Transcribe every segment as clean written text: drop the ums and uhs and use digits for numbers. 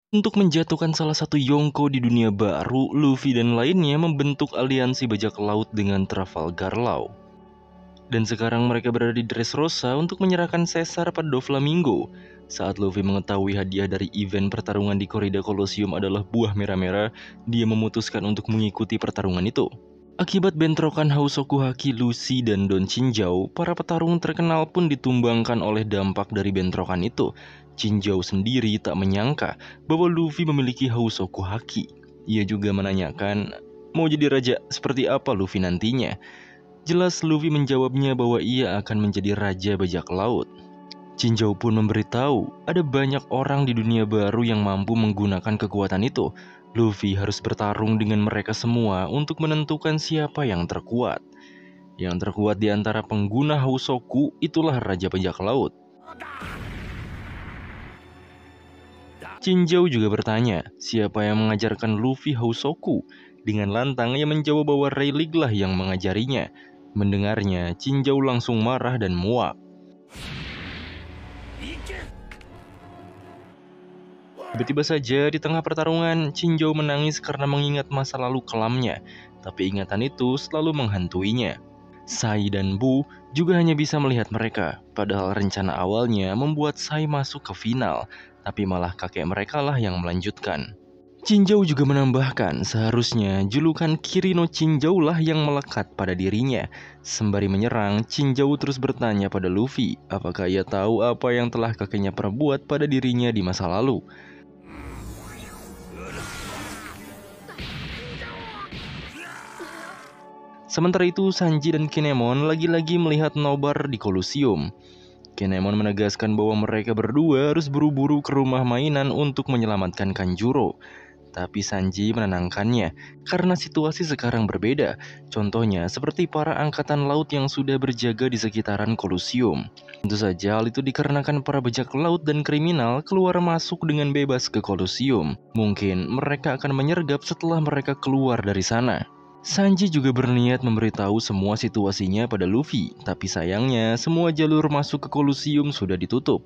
Untuk menjatuhkan salah satu Yonko di dunia baru, Luffy dan lainnya membentuk aliansi bajak laut dengan Trafalgar Law. Dan sekarang mereka berada di Dressrosa untuk menyerahkan Caesar pada Doflamingo. Saat Luffy mengetahui hadiah dari event pertarungan di Korida Colosseum adalah buah merah-merah, dia memutuskan untuk mengikuti pertarungan itu. Akibat bentrokan Housoku Haki Lucy dan Don Chinjau, para petarung terkenal pun ditumbangkan oleh dampak dari bentrokan itu. Chinjau sendiri tak menyangka bahwa Luffy memiliki Housoku Haki. Ia juga menanyakan, mau jadi raja seperti apa Luffy nantinya? Jelas Luffy menjawabnya bahwa ia akan menjadi raja bajak laut. Chinjau pun memberitahu ada banyak orang di dunia baru yang mampu menggunakan kekuatan itu. Luffy harus bertarung dengan mereka semua untuk menentukan siapa yang terkuat. Yang terkuat di antara pengguna Housoku itulah raja bajak laut. Chinjau juga bertanya, siapa yang mengajarkan Luffy Housoku? Dengan lantang ia menjawab bahwa Rayleigh lah yang mengajarinya. Mendengarnya, Chinjau langsung marah dan muak. Tiba-tiba saja di tengah pertarungan, Chinjau menangis karena mengingat masa lalu kelamnya. Tapi ingatan itu selalu menghantuinya. Sai dan Bu juga hanya bisa melihat mereka. Padahal rencana awalnya membuat Sai masuk ke final. Tapi malah kakek mereka lah yang melanjutkan. Chinjau juga menambahkan, seharusnya julukan Kirino Chinjau lah yang melekat pada dirinya. Sembari menyerang, Chinjau terus bertanya pada Luffy, apakah ia tahu apa yang telah kakeknya perbuat pada dirinya di masa lalu. Sementara itu, Sanji dan Kinemon lagi-lagi melihat nobar di Colosseum. Kinemon menegaskan bahwa mereka berdua harus buru-buru ke rumah mainan untuk menyelamatkan Kanjuro. Tapi Sanji menenangkannya, karena situasi sekarang berbeda. Contohnya seperti para angkatan laut yang sudah berjaga di sekitaran Colosseum. Tentu saja hal itu dikarenakan para bajak laut dan kriminal keluar masuk dengan bebas ke Colosseum. Mungkin mereka akan menyergap setelah mereka keluar dari sana. Sanji juga berniat memberitahu semua situasinya pada Luffy, tapi sayangnya semua jalur masuk ke Colosseum sudah ditutup.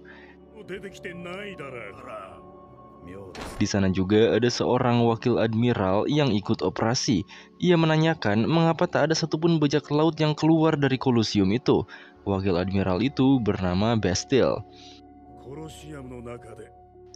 Di sana juga ada seorang wakil admiral yang ikut operasi. Ia menanyakan mengapa tak ada satupun bajak laut yang keluar dari Colosseum itu. Wakil admiral itu bernama Bastille.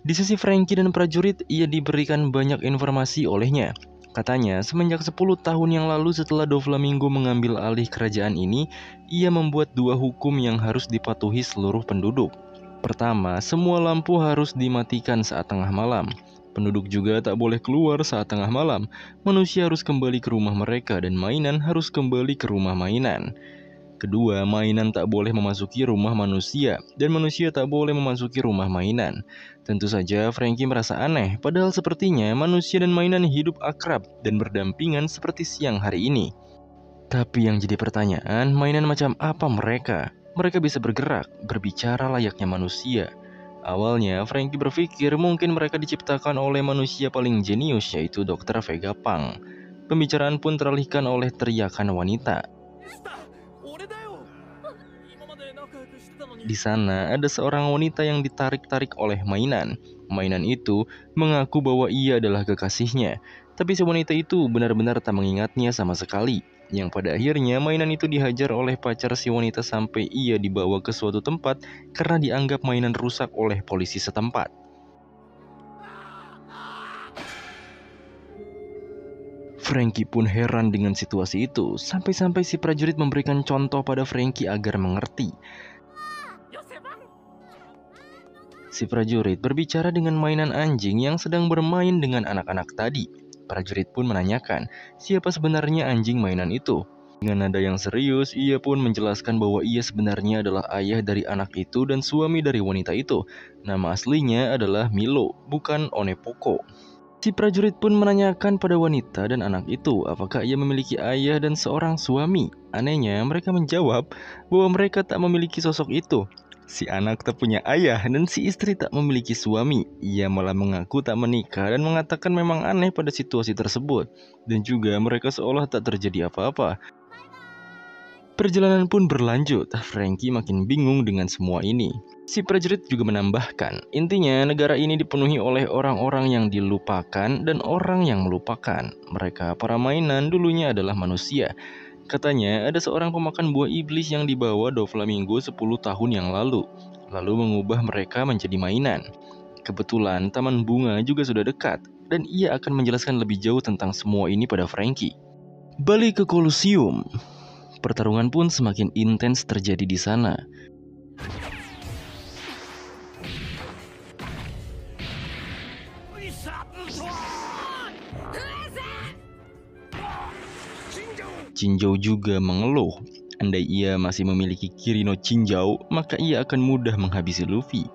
Di sisi Franky dan prajurit, ia diberikan banyak informasi olehnya. Katanya, semenjak 10 tahun yang lalu setelah Doflamingo mengambil alih kerajaan ini, ia membuat dua hukum yang harus dipatuhi seluruh penduduk. Pertama, semua lampu harus dimatikan saat tengah malam. Penduduk juga tak boleh keluar saat tengah malam. Manusia harus kembali ke rumah mereka dan mainan harus kembali ke rumah mainan. Kedua, mainan tak boleh memasuki rumah manusia dan manusia tak boleh memasuki rumah mainan. Tentu saja Franky merasa aneh, padahal sepertinya manusia dan mainan hidup akrab dan berdampingan seperti siang hari ini. Tapi yang jadi pertanyaan, mainan macam apa mereka? Mereka bisa bergerak, berbicara layaknya manusia. Awalnya, Franky berpikir mungkin mereka diciptakan oleh manusia paling jenius, yaitu Dr. Vegapunk. Pembicaraan pun teralihkan oleh teriakan wanita. Di sana, ada seorang wanita yang ditarik-tarik oleh mainan. Mainan itu mengaku bahwa ia adalah kekasihnya. Tapi si wanita itu benar-benar tak mengingatnya sama sekali. Yang pada akhirnya mainan itu dihajar oleh pacar si wanita sampai ia dibawa ke suatu tempat karena dianggap mainan rusak oleh polisi setempat. Franky pun heran dengan situasi itu, sampai-sampai si prajurit memberikan contoh pada Franky agar mengerti. Si prajurit berbicara dengan mainan anjing yang sedang bermain dengan anak-anak tadi. Prajurit pun menanyakan, siapa sebenarnya anjing mainan itu? Dengan nada yang serius, ia pun menjelaskan bahwa ia sebenarnya adalah ayah dari anak itu dan suami dari wanita itu. Nama aslinya adalah Milo, bukan Onepoko. Si prajurit pun menanyakan pada wanita dan anak itu apakah ia memiliki ayah dan seorang suami. Anehnya, mereka menjawab bahwa mereka tak memiliki sosok itu. Si anak tak punya ayah dan si istri tak memiliki suami. Ia malah mengaku tak menikah dan mengatakan memang aneh pada situasi tersebut. Dan juga mereka seolah tak terjadi apa-apa. Perjalanan pun berlanjut, Franky makin bingung dengan semua ini. Si prajurit juga menambahkan, intinya negara ini dipenuhi oleh orang-orang yang dilupakan dan orang yang melupakan. Mereka para mainan dulunya adalah manusia. Katanya ada seorang pemakan buah iblis yang dibawa Doflamingo 10 tahun yang lalu mengubah mereka menjadi mainan. Kebetulan taman bunga juga sudah dekat, dan ia akan menjelaskan lebih jauh tentang semua ini pada Franky. Balik ke Colosseum. Pertarungan pun semakin intens terjadi di sana. Chinjau juga mengeluh. Andai ia masih memiliki Kirino Chinjau, maka ia akan mudah menghabisi Luffy.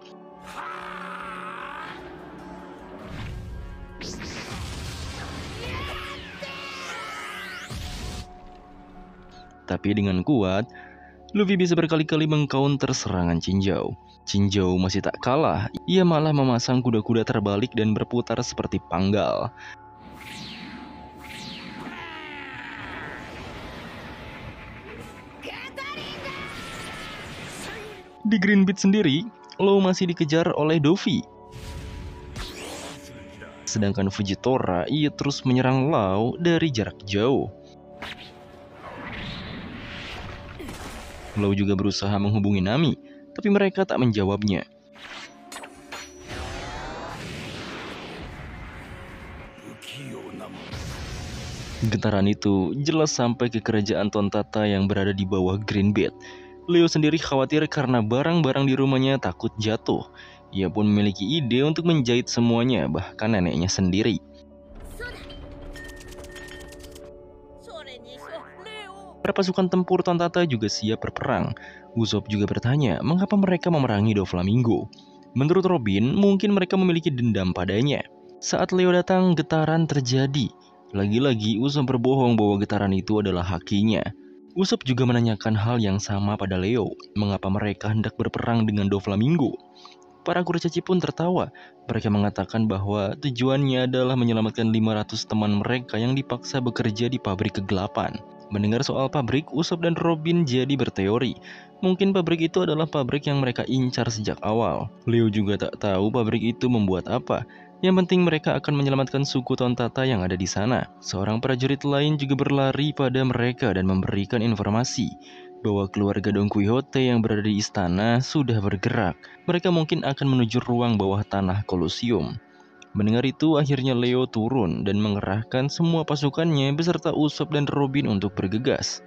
Tapi dengan kuat, Luffy bisa berkali-kali mengcounter serangan Chinjau. Chinjau masih tak kalah, ia malah memasang kuda-kuda terbalik dan berputar seperti panggal. Di Green Beat sendiri, Law masih dikejar oleh Dovi. Sedangkan Fujitora, ia terus menyerang Law dari jarak jauh. Law juga berusaha menghubungi Nami, tapi mereka tak menjawabnya. Getaran itu jelas sampai ke kerajaan Tontata yang berada di bawah Green Beat. Leo sendiri khawatir karena barang-barang di rumahnya takut jatuh. Ia pun memiliki ide untuk menjahit semuanya, bahkan neneknya sendiri. Para pasukan tempur Tontata juga siap berperang. Usopp juga bertanya, mengapa mereka memerangi Doflamingo? Menurut Robin, mungkin mereka memiliki dendam padanya. Saat Leo datang, getaran terjadi. Lagi-lagi Usopp berbohong bahwa getaran itu adalah hakinya. Usopp juga menanyakan hal yang sama pada Leo, mengapa mereka hendak berperang dengan Doflamingo. Para kurcaci pun tertawa. Mereka mengatakan bahwa tujuannya adalah menyelamatkan 500 teman mereka yang dipaksa bekerja di pabrik kegelapan. Mendengar soal pabrik, Usopp dan Robin jadi berteori. Mungkin pabrik itu adalah pabrik yang mereka incar sejak awal. Leo juga tak tahu pabrik itu membuat apa. Yang penting mereka akan menyelamatkan suku Tontata yang ada di sana. Seorang prajurit lain juga berlari pada mereka dan memberikan informasi bahwa keluarga Don Quixote yang berada di istana sudah bergerak. Mereka mungkin akan menuju ruang bawah tanah Colosseum. Mendengar itu, akhirnya Leo turun dan mengerahkan semua pasukannya beserta Usopp dan Robin untuk bergegas.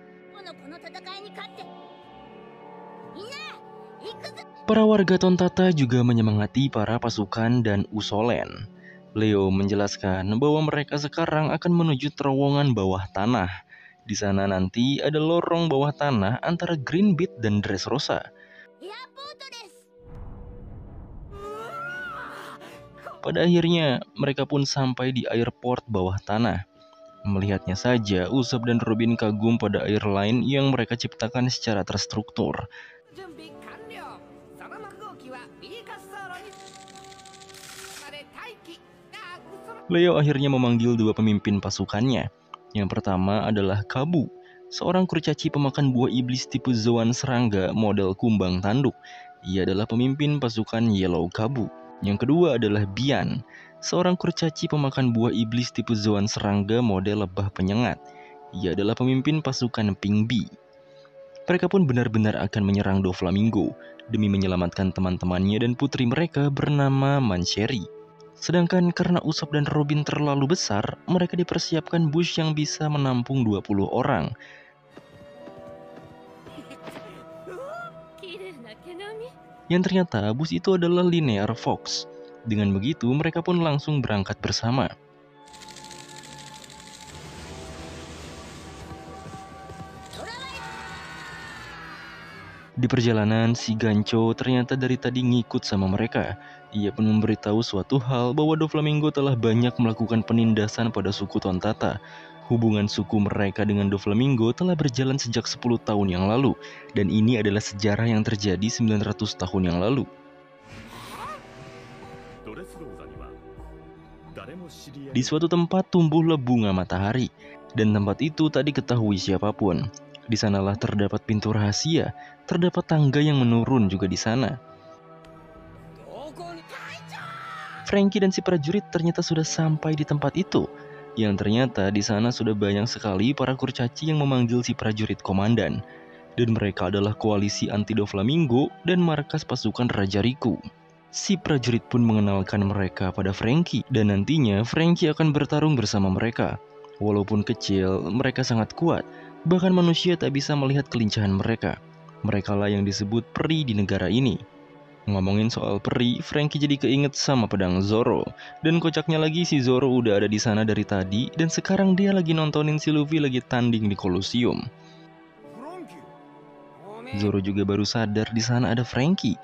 Para warga Tontata juga menyemangati para pasukan dan Usolen. Leo menjelaskan bahwa mereka sekarang akan menuju terowongan bawah tanah. Di sana nanti ada lorong bawah tanah antara Green Beat dan Dressrosa. Pada akhirnya, mereka pun sampai di airport bawah tanah. Melihatnya saja, Usopp dan Robin kagum pada airline yang mereka ciptakan secara terstruktur. Leo akhirnya memanggil dua pemimpin pasukannya. Yang pertama adalah Kabu, seorang kurcaci pemakan buah iblis tipe Zoan serangga model kumbang tanduk. Ia adalah pemimpin pasukan Yellow Kabu. Yang kedua adalah Bian, seorang kurcaci pemakan buah iblis tipe Zoan serangga model lebah penyengat. Ia adalah pemimpin pasukan Pink Bee. Mereka pun benar-benar akan menyerang Doflamingo demi menyelamatkan teman-temannya dan putri mereka bernama Mancherry. Sedangkan karena Usopp dan Robin terlalu besar, mereka dipersiapkan bus yang bisa menampung 20 orang. Yang ternyata bus itu adalah Linear Fox. Dengan begitu, mereka pun langsung berangkat bersama. Di perjalanan, si Gancho ternyata dari tadi ngikut sama mereka. Ia pun memberitahu suatu hal bahwa Doflamingo telah banyak melakukan penindasan pada suku Tontata. Hubungan suku mereka dengan Doflamingo telah berjalan sejak 10 tahun yang lalu, dan ini adalah sejarah yang terjadi 900 tahun yang lalu. Di suatu tempat tumbuhlah bunga matahari, dan tempat itu tak diketahui siapapun. Di sanalah terdapat pintu rahasia, terdapat tangga yang menurun juga di sana. Frankie dan si prajurit ternyata sudah sampai di tempat itu. Yang ternyata di sana sudah banyak sekali para kurcaci yang memanggil si prajurit komandan. Dan mereka adalah koalisi anti Doflamingo dan markas pasukan Raja Riku. Si prajurit pun mengenalkan mereka pada Frankie, dan nantinya Frankie akan bertarung bersama mereka. Walaupun kecil, mereka sangat kuat. Bahkan manusia tak bisa melihat kelincahan mereka. Merekalah yang disebut peri di negara ini. Ngomongin soal peri, Frankie jadi keinget sama pedang Zoro. Dan kocaknya lagi si Zoro udah ada di sana dari tadi, dan sekarang dia lagi nontonin si Luffy lagi tanding di Colosseum. Zoro juga baru sadar di sana ada Frankie.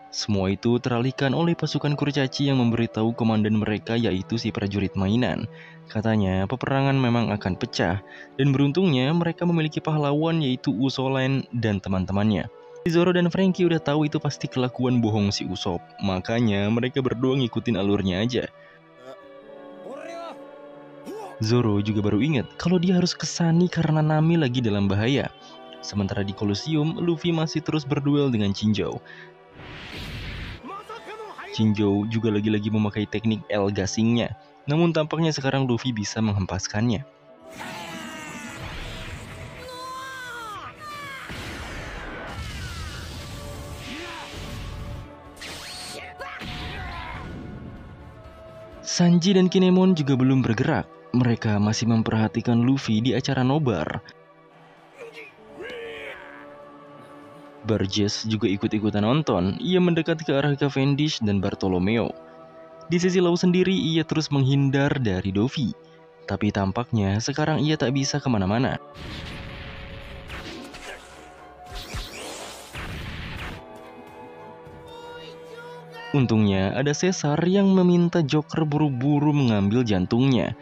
Semua itu teralihkan oleh pasukan kurcaci yang memberitahu komandan mereka, yaitu si prajurit mainan. Katanya peperangan memang akan pecah, dan beruntungnya mereka memiliki pahlawan yaitu Usopp dan teman-temannya. Zoro dan Frankie udah tahu itu pasti kelakuan bohong si Usopp, makanya mereka berdua ngikutin alurnya aja. Zoro juga baru ingat kalau dia harus kesani karena Nami lagi dalam bahaya. Sementara di Colosseum, Luffy masih terus berduel dengan Chinjo. Chinjo juga lagi-lagi memakai teknik L gasingnya, namun tampaknya sekarang Luffy bisa menghempaskannya. Sanji dan Kinemon juga belum bergerak, mereka masih memperhatikan Luffy di acara nobar. Burgess juga ikut-ikutan nonton, ia mendekat ke arah Cavendish dan Bartolomeo. Di sisi Law sendiri ia terus menghindar dari Dovi, tapi tampaknya sekarang ia tak bisa kemana-mana. Untungnya ada Caesar yang meminta Joker buru-buru mengambil jantungnya.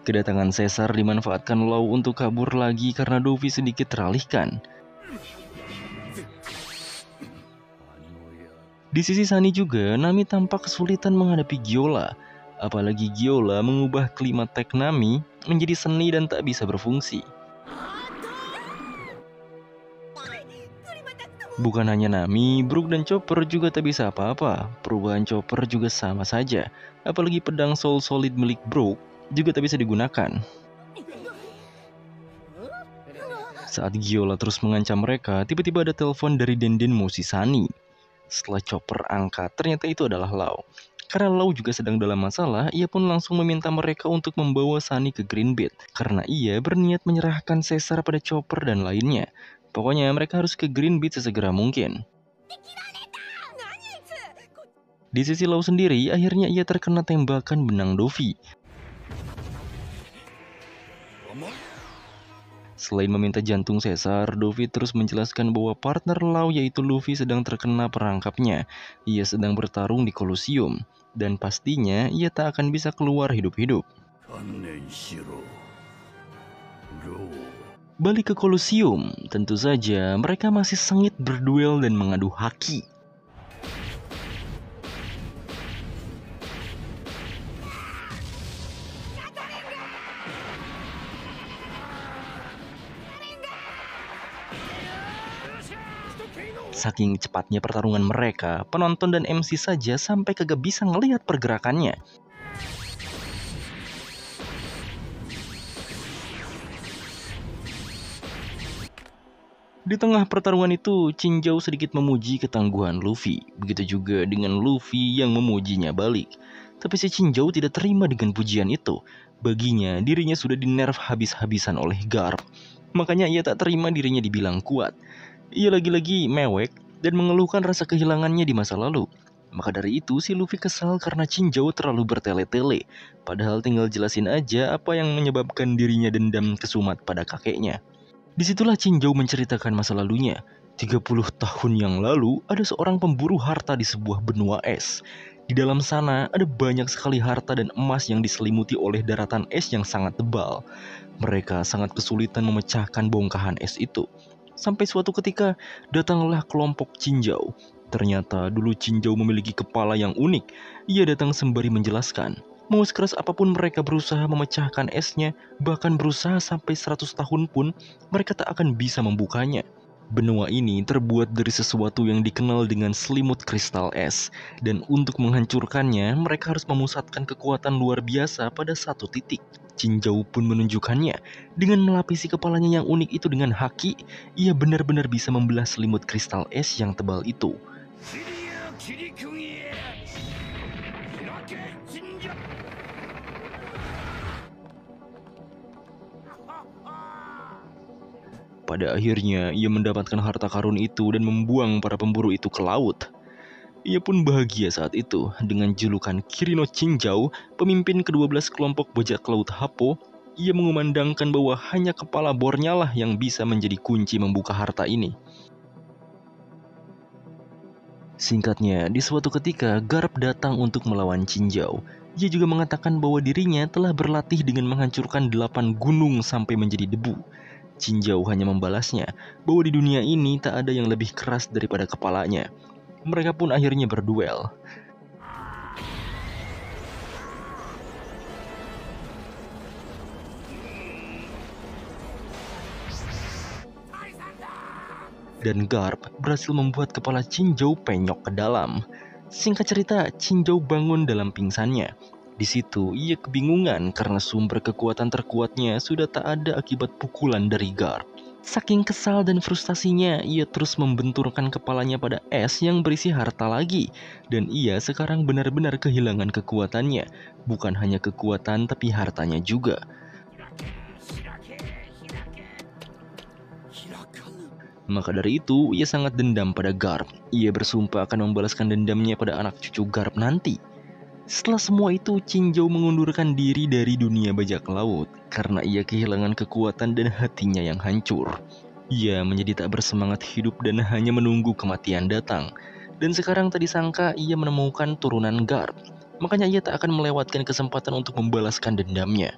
Kedatangan Caesar dimanfaatkan Law untuk kabur lagi karena Dovi sedikit teralihkan. Di sisi Sunny juga, Nami tampak kesulitan menghadapi Gyola. Apalagi Gyola mengubah klimatek Nami menjadi seni dan tak bisa berfungsi. Bukan hanya Nami, Brook dan Chopper juga tak bisa apa-apa. Perubahan Chopper juga sama saja. Apalagi pedang Soul Solid milik Brook juga tak bisa digunakan. Saat Gyola terus mengancam mereka, tiba-tiba ada telepon dari Denden Moshi Sunny. Setelah Chopper angkat, ternyata itu adalah Law. Karena Law juga sedang dalam masalah, ia pun langsung meminta mereka untuk membawa Sunny ke Green Beat. Karena ia berniat menyerahkan Caesar pada Chopper dan lainnya. Pokoknya mereka harus ke Green Beat sesegera mungkin. Di sisi Law sendiri, akhirnya ia terkena tembakan benang Dovi. Selain meminta jantung Caesar, Dovi terus menjelaskan bahwa partner Law yaitu Luffy sedang terkena perangkapnya. Ia sedang bertarung di Colosseum, dan pastinya ia tak akan bisa keluar hidup-hidup. Balik ke Colosseum, tentu saja mereka masih sengit berduel dan mengadu haki. Saking cepatnya pertarungan mereka, penonton dan MC saja sampai kagak bisa ngelihat pergerakannya. Di tengah pertarungan itu, Chinjo sedikit memuji ketangguhan Luffy. Begitu juga dengan Luffy yang memujinya balik. Tapi si Chinjo tidak terima dengan pujian itu. Baginya, dirinya sudah dinerf habis-habisan oleh Garp. Makanya ia tak terima dirinya dibilang kuat. Ia lagi-lagi mewek dan mengeluhkan rasa kehilangannya di masa lalu. Maka dari itu si Luffy kesal karena Chinjo terlalu bertele-tele. Padahal tinggal jelasin aja apa yang menyebabkan dirinya dendam kesumat pada kakeknya. Disitulah Chinjo menceritakan masa lalunya. 30 tahun yang lalu ada seorang pemburu harta di sebuah benua es. Di dalam sana ada banyak sekali harta dan emas yang diselimuti oleh daratan es yang sangat tebal. Mereka sangat kesulitan memecahkan bongkahan es itu. Sampai suatu ketika, datanglah kelompok Chinjo. Ternyata dulu Chinjo memiliki kepala yang unik. Ia datang sembari menjelaskan, Mau sekeras apapun mereka berusaha memecahkan esnya, bahkan berusaha sampai 100 tahun pun, mereka tak akan bisa membukanya. Benua ini terbuat dari sesuatu yang dikenal dengan selimut kristal es, dan untuk menghancurkannya, mereka harus memusatkan kekuatan luar biasa pada satu titik. Jinzhou pun menunjukkannya. Dengan melapisi kepalanya yang unik itu dengan haki, ia benar-benar bisa membelah selimut kristal es yang tebal itu. Pada akhirnya, ia mendapatkan harta karun itu dan membuang para pemburu itu ke laut. Ia pun bahagia saat itu dengan julukan Kirino Jinzhou, pemimpin ke-12 kelompok bajak laut Happo. Ia mengumandangkan bahwa hanya kepala bornya lah yang bisa menjadi kunci membuka harta ini. Singkatnya, di suatu ketika Garp datang untuk melawan Jinzhou. Ia juga mengatakan bahwa dirinya telah berlatih dengan menghancurkan 8 gunung sampai menjadi debu. Jinzhou hanya membalasnya bahwa di dunia ini tak ada yang lebih keras daripada kepalanya. Mereka pun akhirnya berduel. Dan Garp berhasil membuat kepala Jinzhou penyok ke dalam. Singkat cerita, Jinzhou bangun dalam pingsannya. Di situ ia kebingungan karena sumber kekuatan terkuatnya sudah tak ada akibat pukulan dari Garp. Saking kesal dan frustasinya, ia terus membenturkan kepalanya pada es yang berisi harta lagi. Dan ia sekarang benar-benar kehilangan kekuatannya. Bukan hanya kekuatan tapi hartanya juga. Maka dari itu, ia sangat dendam pada Garp. Ia bersumpah akan membalaskan dendamnya pada anak cucu Garp nanti. Setelah semua itu, Jinzhou mengundurkan diri dari dunia bajak laut karena ia kehilangan kekuatan dan hatinya yang hancur. Ia menjadi tak bersemangat hidup dan hanya menunggu kematian datang. Dan sekarang tak disangka ia menemukan turunan Garp. Makanya ia tak akan melewatkan kesempatan untuk membalaskan dendamnya.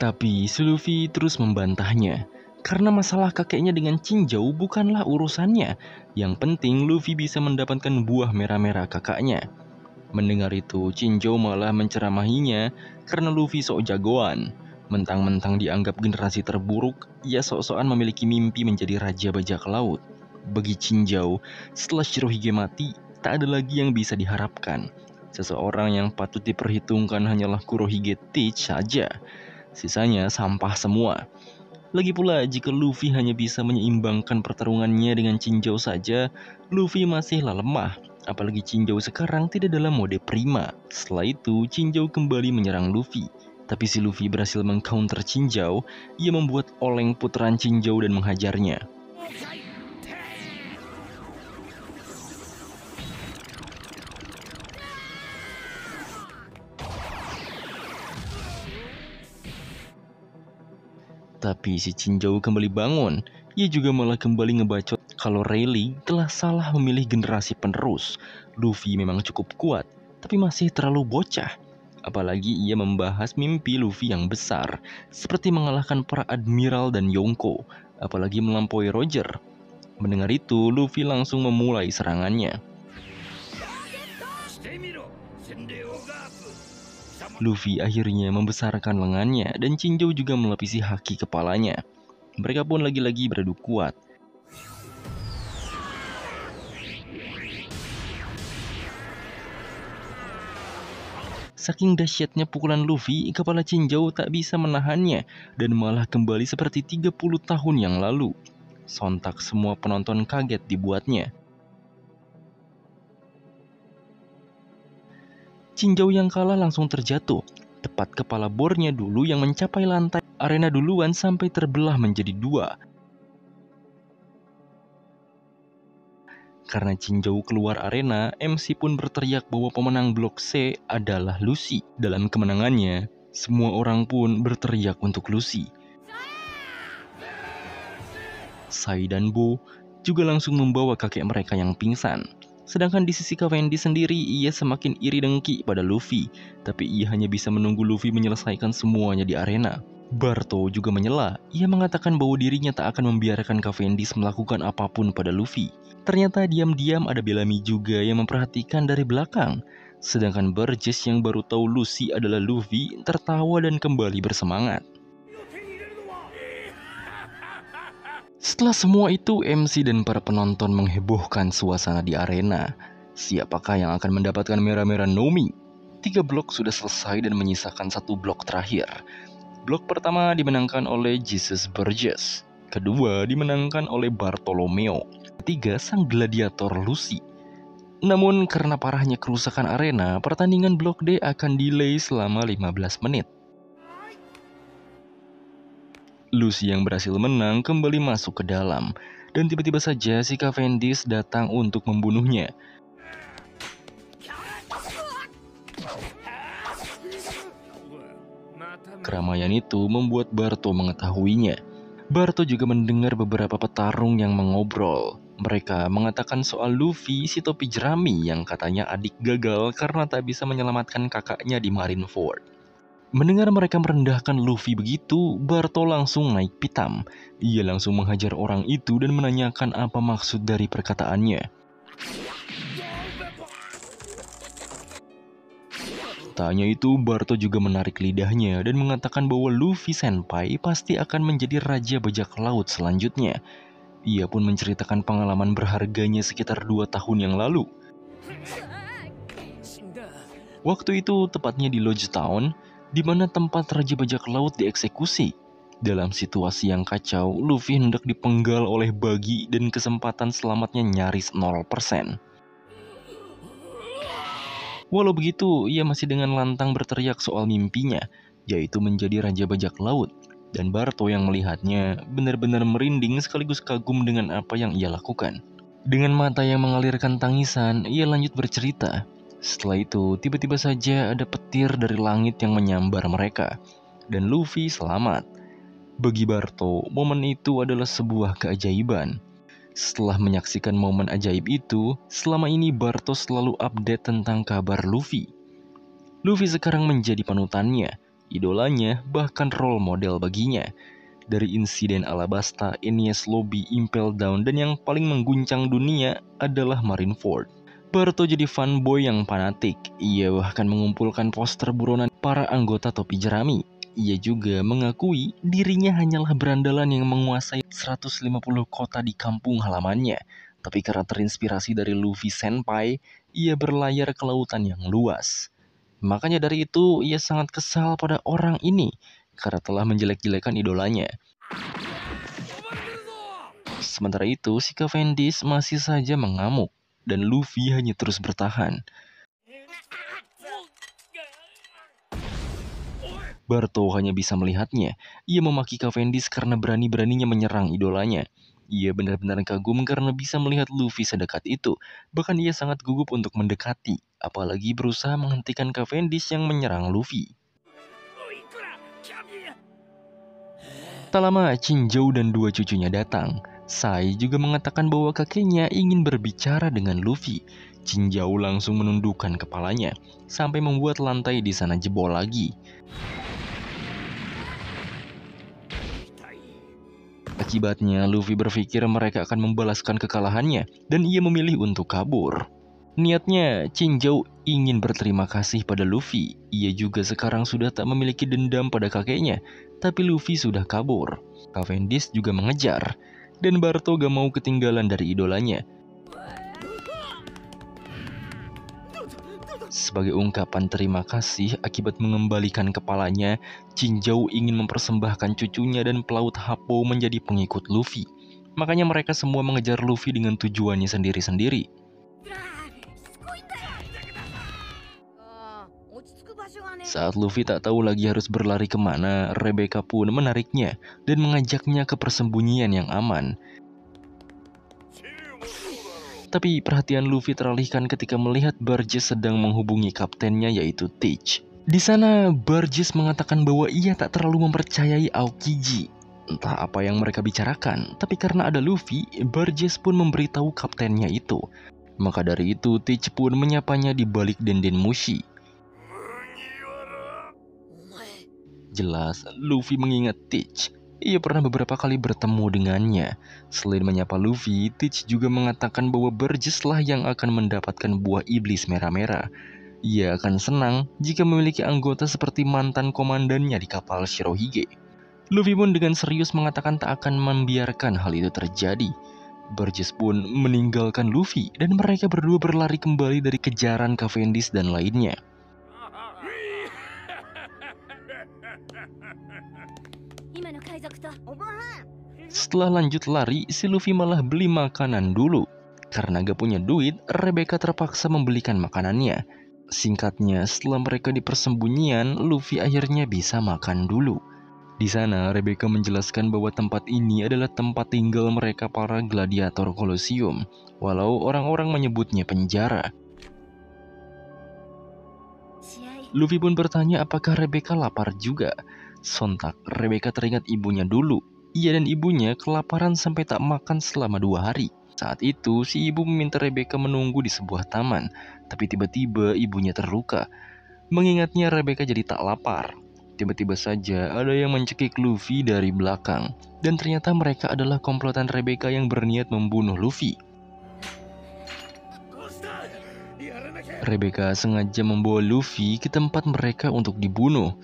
Tapi si Luffy terus membantahnya. Karena masalah kakeknya dengan Jinzhou bukanlah urusannya. Yang penting Luffy bisa mendapatkan buah merah-merah kakaknya. Mendengar itu, Jinzhou malah menceramahinya karena Luffy sok jagoan. Mentang-mentang dianggap generasi terburuk, ia sok-sokan memiliki mimpi menjadi raja bajak laut. Bagi Jinzhou, setelah Shirohige mati, tak ada lagi yang bisa diharapkan. Seseorang yang patut diperhitungkan hanyalah Kurohige Teach saja. Sisanya sampah semua. Lagi pula, jika Luffy hanya bisa menyeimbangkan pertarungannya dengan Jinzhou saja, Luffy masihlah lemah. Apalagi Jinzhou sekarang tidak dalam mode prima. Setelah itu, Jinzhou kembali menyerang Luffy. Tapi si Luffy berhasil mengcounter Jinzhou. Ia membuat oleng putaran Jinzhou dan menghajarnya. Tapi si Jinzhou kembali bangun. Ia juga malah kembali ngebacot kalau Rayleigh telah salah memilih generasi penerus. Luffy memang cukup kuat, tapi masih terlalu bocah. Apalagi ia membahas mimpi Luffy yang besar, seperti mengalahkan para admiral dan Yonko, apalagi melampaui Roger. Mendengar itu, Luffy langsung memulai serangannya. Luffy akhirnya membesarkan lengannya dan Jinzhou juga melapisi haki kepalanya. Mereka pun lagi-lagi beradu kuat. Saking dahsyatnya pukulan Luffy, kepala Jinzhou tak bisa menahannya dan malah kembali seperti 30 tahun yang lalu. Sontak semua penonton kaget dibuatnya. Jinzhou yang kalah langsung terjatuh. Tepat kepala bornya dulu yang mencapai lantai arena duluan sampai terbelah menjadi dua. Karena Jinzhou keluar arena, MC pun berteriak bahwa pemenang blok C adalah Lucy. Dalam kemenangannya, semua orang pun berteriak untuk Lucy. Sai dan Bo juga langsung membawa kakek mereka yang pingsan. Sedangkan di sisi Cavendish sendiri, ia semakin iri dengki pada Luffy. Tapi ia hanya bisa menunggu Luffy menyelesaikan semuanya di arena. Barto juga menyela. Ia mengatakan bahwa dirinya tak akan membiarkan Cavendish melakukan apapun pada Luffy. Ternyata diam-diam ada Bellamy juga yang memperhatikan dari belakang. Sedangkan Burgess yang baru tahu Lucy adalah Luffy tertawa dan kembali bersemangat. Setelah semua itu, MC dan para penonton menghebohkan suasana di arena. Siapakah yang akan mendapatkan merah-merah Nomi? 3 blok sudah selesai dan menyisakan 1 blok terakhir. Blok pertama dimenangkan oleh Jesus Burgess. Kedua dimenangkan oleh Bartolomeo. Ketiga, sang gladiator Lucy. Namun karena parahnya kerusakan arena, pertandingan blok D akan delay selama 15 menit. Lucy yang berhasil menang kembali masuk ke dalam, dan tiba-tiba saja si Cavendish datang untuk membunuhnya. Keramaian itu membuat Barto mengetahuinya. Barto juga mendengar beberapa petarung yang mengobrol. Mereka mengatakan soal Luffy, si topi jerami yang katanya adik gagal karena tak bisa menyelamatkan kakaknya di Marineford. Mendengar mereka merendahkan Luffy begitu, Barto langsung naik pitam. Ia langsung menghajar orang itu dan menanyakan apa maksud dari perkataannya. Tak hanya itu, Barto juga menarik lidahnya dan mengatakan bahwa Luffy Senpai pasti akan menjadi raja bajak laut selanjutnya. Ia pun menceritakan pengalaman berharganya sekitar 2 tahun yang lalu. Waktu itu tepatnya di Lodge Town, di mana tempat raja bajak laut dieksekusi. Dalam situasi yang kacau, Luffy hendak dipenggal oleh Buggy dan kesempatan selamatnya nyaris 0%. Walau begitu, ia masih dengan lantang berteriak soal mimpinya, yaitu menjadi raja bajak laut. Dan Barto yang melihatnya benar-benar merinding sekaligus kagum dengan apa yang ia lakukan. Dengan mata yang mengalirkan tangisan, ia lanjut bercerita. Setelah itu, tiba-tiba saja ada petir dari langit yang menyambar mereka. Dan Luffy selamat. Bagi Barto, momen itu adalah sebuah keajaiban. Setelah menyaksikan momen ajaib itu, selama ini Barto selalu update tentang kabar Luffy. Luffy sekarang menjadi panutannya, idolanya, bahkan role model baginya. Dari insiden Alabasta, Enies Lobby, Impel Down, dan yang paling mengguncang dunia adalah Marineford. Barto jadi fanboy yang fanatik. Ia bahkan mengumpulkan poster buronan para anggota topi jerami. Ia juga mengakui dirinya hanyalah berandalan yang menguasai 150 kota di kampung halamannya. Tapi karena terinspirasi dari Luffy Senpai, ia berlayar ke lautan yang luas. Makanya dari itu, ia sangat kesal pada orang ini karena telah menjelek-jelekan idolanya. Sementara itu, si Cavendish masih saja mengamuk, dan Luffy hanya terus bertahan. Barto hanya bisa melihatnya. Ia memaki Cavendish karena berani-beraninya menyerang idolanya. Ia benar-benar kagum karena bisa melihat Luffy sedekat itu. Bahkan ia sangat gugup untuk mendekati, apalagi berusaha menghentikan Cavendish yang menyerang Luffy. Tak lama, Chinjou dan 2 cucunya datang. Sai juga mengatakan bahwa kakeknya ingin berbicara dengan Luffy. Chinjou langsung menundukkan kepalanya, sampai membuat lantai di sana jebol lagi. Akibatnya, Luffy berpikir mereka akan membalaskan kekalahannya, dan ia memilih untuk kabur. Niatnya, Chinjou ingin berterima kasih pada Luffy. Ia juga sekarang sudah tak memiliki dendam pada kakeknya, tapi Luffy sudah kabur. Cavendish juga mengejar, dan Barto gak mau ketinggalan dari idolanya. Sebagai ungkapan terima kasih akibat mengembalikan kepalanya, Chinjou ingin mempersembahkan cucunya dan pelaut Happo menjadi pengikut Luffy. Makanya mereka semua mengejar Luffy dengan tujuannya sendiri-sendiri. Saat Luffy tak tahu lagi harus berlari kemana, Rebecca pun menariknya dan mengajaknya ke persembunyian yang aman. Tapi perhatian Luffy teralihkan ketika melihat Burgess sedang menghubungi kaptennya yaitu Teach. Di sana, Burgess mengatakan bahwa ia tak terlalu mempercayai Aokiji. Entah apa yang mereka bicarakan, tapi karena ada Luffy, Burgess pun memberitahu kaptennya itu. Maka dari itu, Teach pun menyapanya di balik denden Mushi. Jelas, Luffy mengingat Teach. Ia pernah beberapa kali bertemu dengannya. Selain menyapa Luffy, Teach juga mengatakan bahwa Burgess lah yang akan mendapatkan buah iblis merah-merah. Ia akan senang jika memiliki anggota seperti mantan komandannya di kapal Shirohige. Luffy pun dengan serius mengatakan tak akan membiarkan hal itu terjadi. Burgess pun meninggalkan Luffy dan mereka berdua berlari kembali dari kejaran Cavendish dan lainnya. Setelah lanjut lari, si Luffy malah beli makanan dulu. Karena gak punya duit, Rebecca terpaksa membelikan makanannya. Singkatnya, setelah mereka di persembunyian, Luffy akhirnya bisa makan dulu. Di sana, Rebecca menjelaskan bahwa tempat ini adalah tempat tinggal mereka para gladiator Colosseum, walau orang-orang menyebutnya penjara. Luffy pun bertanya apakah Rebecca lapar juga. Sontak, Rebecca teringat ibunya dulu. Ia dan ibunya kelaparan sampai tak makan selama 2 hari. Saat itu, si ibu meminta Rebecca menunggu di sebuah taman, tapi tiba-tiba ibunya terluka. Mengingatnya, Rebecca jadi tak lapar. Tiba-tiba saja ada yang mencekik Luffy dari belakang, dan ternyata mereka adalah komplotan Rebecca yang berniat membunuh Luffy. Rebecca sengaja membawa Luffy ke tempat mereka untuk dibunuh.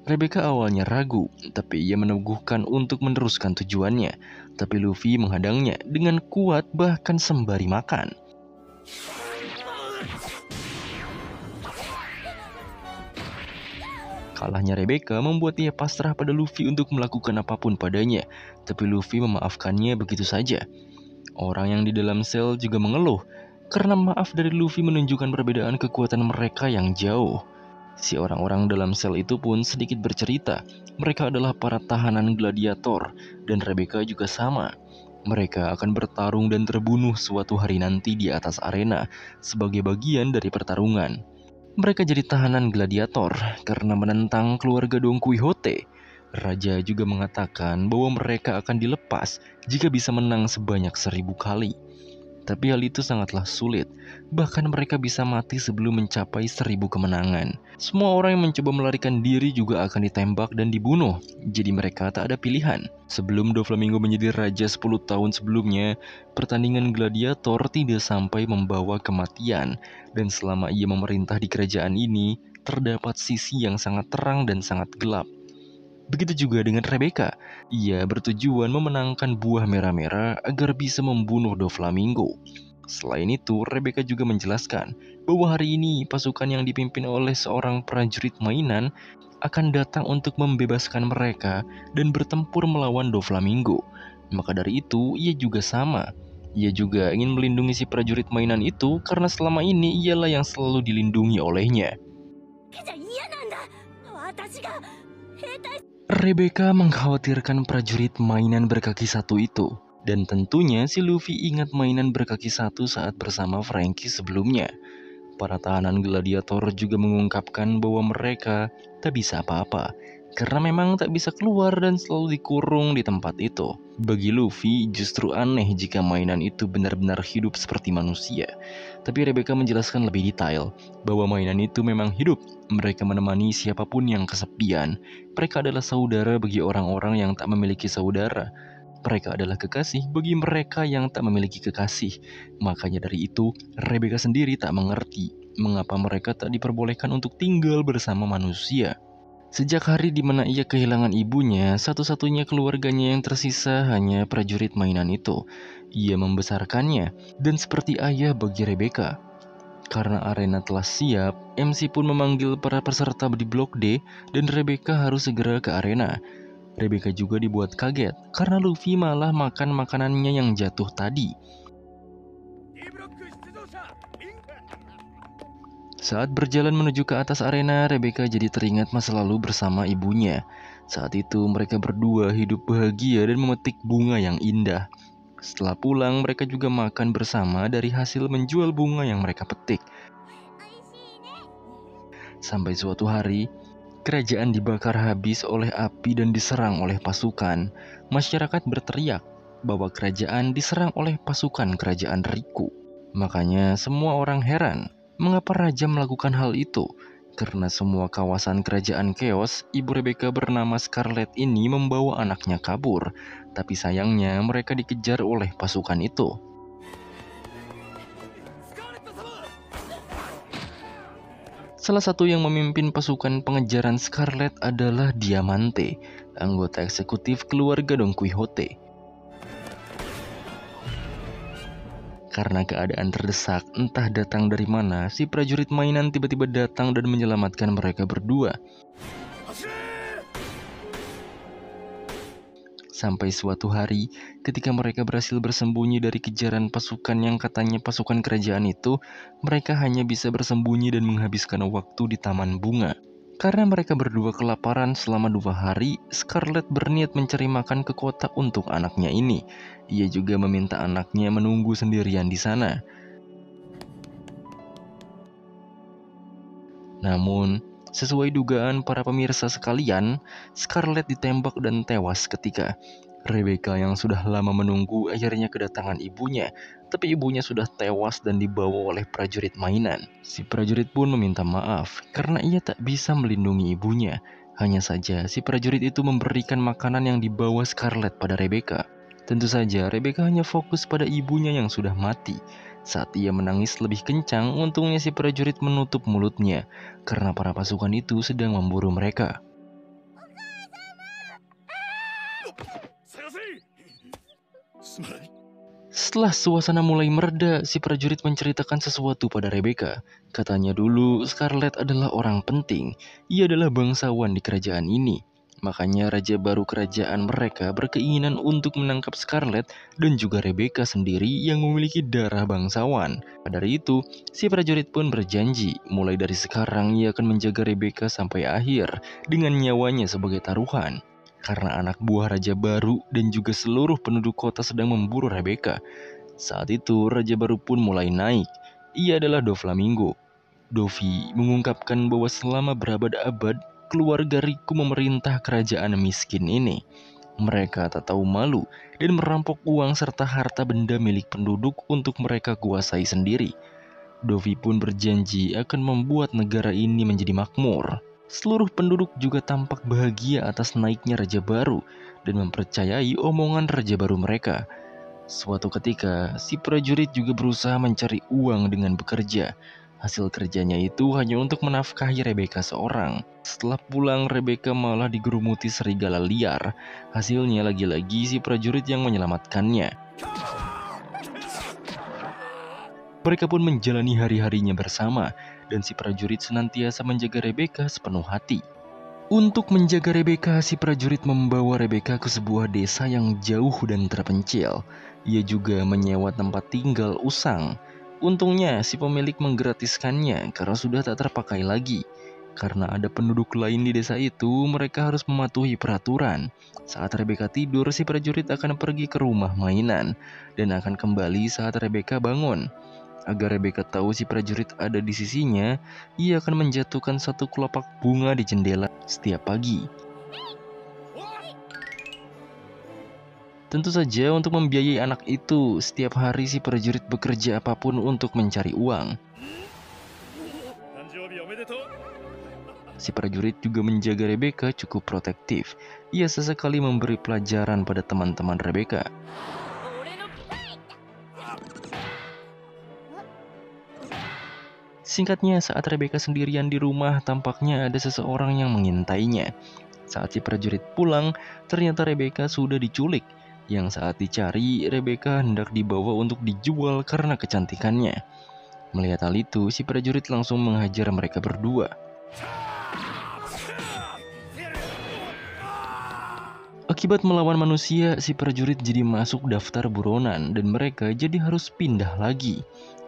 Rebecca awalnya ragu, tapi ia meneguhkan untuk meneruskan tujuannya. Tapi Luffy menghadangnya dengan kuat bahkan sembari makan. Kalahnya Rebecca membuat ia pasrah pada Luffy untuk melakukan apapun padanya. Tapi Luffy memaafkannya begitu saja. Orang yang di dalam sel juga mengeluh, karena maaf dari Luffy menunjukkan perbedaan kekuatan mereka yang jauh. Si orang-orang dalam sel itu pun sedikit bercerita. Mereka adalah para tahanan gladiator, dan Rebecca juga sama. Mereka akan bertarung dan terbunuh suatu hari nanti di atas arena sebagai bagian dari pertarungan. Mereka jadi tahanan gladiator karena menentang keluarga Don Quixote. Raja juga mengatakan bahwa mereka akan dilepas jika bisa menang sebanyak 1000 kali. Tapi hal itu sangatlah sulit, bahkan mereka bisa mati sebelum mencapai 1000 kemenangan. Semua orang yang mencoba melarikan diri juga akan ditembak dan dibunuh, jadi mereka tak ada pilihan. Sebelum Doflamingo menjadi raja 10 tahun sebelumnya, pertandingan gladiator tidak sampai membawa kematian. Dan selama ia memerintah di kerajaan ini, terdapat sisi yang sangat terang dan sangat gelap. Begitu juga dengan Rebecca. Ia bertujuan memenangkan buah merah-merah agar bisa membunuh Doflamingo. Selain itu, Rebecca juga menjelaskan bahwa hari ini pasukan yang dipimpin oleh seorang prajurit mainan akan datang untuk membebaskan mereka dan bertempur melawan Doflamingo. Maka dari itu, ia juga sama. Ia juga ingin melindungi si prajurit mainan itu karena selama ini ialah yang selalu dilindungi olehnya. Rebecca mengkhawatirkan prajurit mainan berkaki satu itu. Dan tentunya si Luffy ingat mainan berkaki satu saat bersama Franky sebelumnya. Para tahanan gladiator juga mengungkapkan bahwa mereka tak bisa apa-apa, karena memang tak bisa keluar dan selalu dikurung di tempat itu. Bagi Luffy justru aneh jika mainan itu benar-benar hidup seperti manusia. Tapi Rebecca menjelaskan lebih detail bahwa mainan itu memang hidup. Mereka menemani siapapun yang kesepian. Mereka adalah saudara bagi orang-orang yang tak memiliki saudara. Mereka adalah kekasih bagi mereka yang tak memiliki kekasih. Makanya dari itu, Rebecca sendiri tak mengerti mengapa mereka tak diperbolehkan untuk tinggal bersama manusia. Sejak hari di mana ia kehilangan ibunya, satu-satunya keluarganya yang tersisa hanya prajurit mainan itu. Ia membesarkannya, dan seperti ayah bagi Rebecca. Karena arena telah siap, MC pun memanggil para peserta di Blok D, dan Rebecca harus segera ke arena. Rebecca juga dibuat kaget karena Luffy malah makan makanannya yang jatuh tadi. Saat berjalan menuju ke atas arena, Rebecca jadi teringat masa lalu bersama ibunya. Saat itu mereka berdua hidup bahagia dan memetik bunga yang indah. Setelah pulang, mereka juga makan bersama dari hasil menjual bunga yang mereka petik. Sampai suatu hari, kerajaan dibakar habis oleh api dan diserang oleh pasukan. Masyarakat berteriak bahwa kerajaan diserang oleh pasukan kerajaan Riku. Makanya semua orang heran, mengapa raja melakukan hal itu? Karena semua kawasan kerajaan Chaos, ibu Rebecca bernama Scarlet ini membawa anaknya kabur. Tapi sayangnya mereka dikejar oleh pasukan itu. Salah satu yang memimpin pasukan pengejaran Scarlet adalah Diamante, anggota eksekutif keluarga Don Quixote. Karena keadaan terdesak, entah datang dari mana, si prajurit mainan tiba-tiba datang dan menyelamatkan mereka berdua. Sampai suatu hari, ketika mereka berhasil bersembunyi dari kejaran pasukan yang katanya pasukan kerajaan itu, mereka hanya bisa bersembunyi dan menghabiskan waktu di taman bunga. Karena mereka berdua kelaparan selama 2 hari, Scarlet berniat mencari makan ke kota untuk anaknya ini. Ia juga meminta anaknya menunggu sendirian di sana. Namun, sesuai dugaan para pemirsa sekalian, Scarlet ditembak dan tewas ketika Rebecca yang sudah lama menunggu akhirnya kedatangan ibunya, tapi ibunya sudah tewas dan dibawa oleh prajurit mainan. Si prajurit pun meminta maaf karena ia tak bisa melindungi ibunya. Hanya saja si prajurit itu memberikan makanan yang dibawa Scarlet pada Rebecca. Tentu saja Rebecca hanya fokus pada ibunya yang sudah mati. Saat ia menangis lebih kencang, untungnya si prajurit menutup mulutnya karena para pasukan itu sedang memburu mereka. Setelah suasana mulai mereda, si prajurit menceritakan sesuatu pada Rebecca. Katanya dulu, Scarlet adalah orang penting. Ia adalah bangsawan di kerajaan ini. Makanya raja baru kerajaan mereka berkeinginan untuk menangkap Scarlet dan juga Rebecca sendiri yang memiliki darah bangsawan. Dari itu, si prajurit pun berjanji, mulai dari sekarang ia akan menjaga Rebecca sampai akhir dengan nyawanya sebagai taruhan. Karena anak buah raja baru dan juga seluruh penduduk kota sedang memburu Rebecca. Saat itu raja baru pun mulai naik. Ia adalah Doflamingo. Dovi mengungkapkan bahwa selama berabad-abad keluarga Riku memerintah kerajaan miskin ini. Mereka tak tahu malu dan merampok uang serta harta benda milik penduduk untuk mereka kuasai sendiri. Dovi pun berjanji akan membuat negara ini menjadi makmur. Seluruh penduduk juga tampak bahagia atas naiknya raja baru dan mempercayai omongan raja baru mereka. Suatu ketika, si prajurit juga berusaha mencari uang dengan bekerja. Hasil kerjanya itu hanya untuk menafkahi Rebecca seorang. Setelah pulang, Rebecca malah digerumuti serigala liar. Hasilnya lagi-lagi si prajurit yang menyelamatkannya. Mereka pun menjalani hari-harinya bersama, dan si prajurit senantiasa menjaga Rebecca sepenuh hati. Untuk menjaga Rebecca, si prajurit membawa Rebecca ke sebuah desa yang jauh dan terpencil. Ia juga menyewa tempat tinggal usang. Untungnya, si pemilik menggratiskannya karena sudah tak terpakai lagi. Karena ada penduduk lain di desa itu, mereka harus mematuhi peraturan. Saat Rebecca tidur, si prajurit akan pergi ke rumah mainan dan akan kembali saat Rebecca bangun. Agar Rebecca tahu si prajurit ada di sisinya, ia akan menjatuhkan satu kelopak bunga di jendela setiap pagi. Tentu saja untuk membiayai anak itu, setiap hari si prajurit bekerja apapun untuk mencari uang. Si prajurit juga menjaga Rebecca cukup protektif. Ia sesekali memberi pelajaran pada teman-teman Rebecca. Singkatnya, saat Rebecca sendirian di rumah, tampaknya ada seseorang yang mengintainya. Saat si prajurit pulang, ternyata Rebecca sudah diculik. Yang saat dicari, Rebecca hendak dibawa untuk dijual karena kecantikannya. Melihat hal itu, si prajurit langsung menghajar mereka berdua. Akibat melawan manusia, si prajurit jadi masuk daftar buronan dan mereka jadi harus pindah lagi.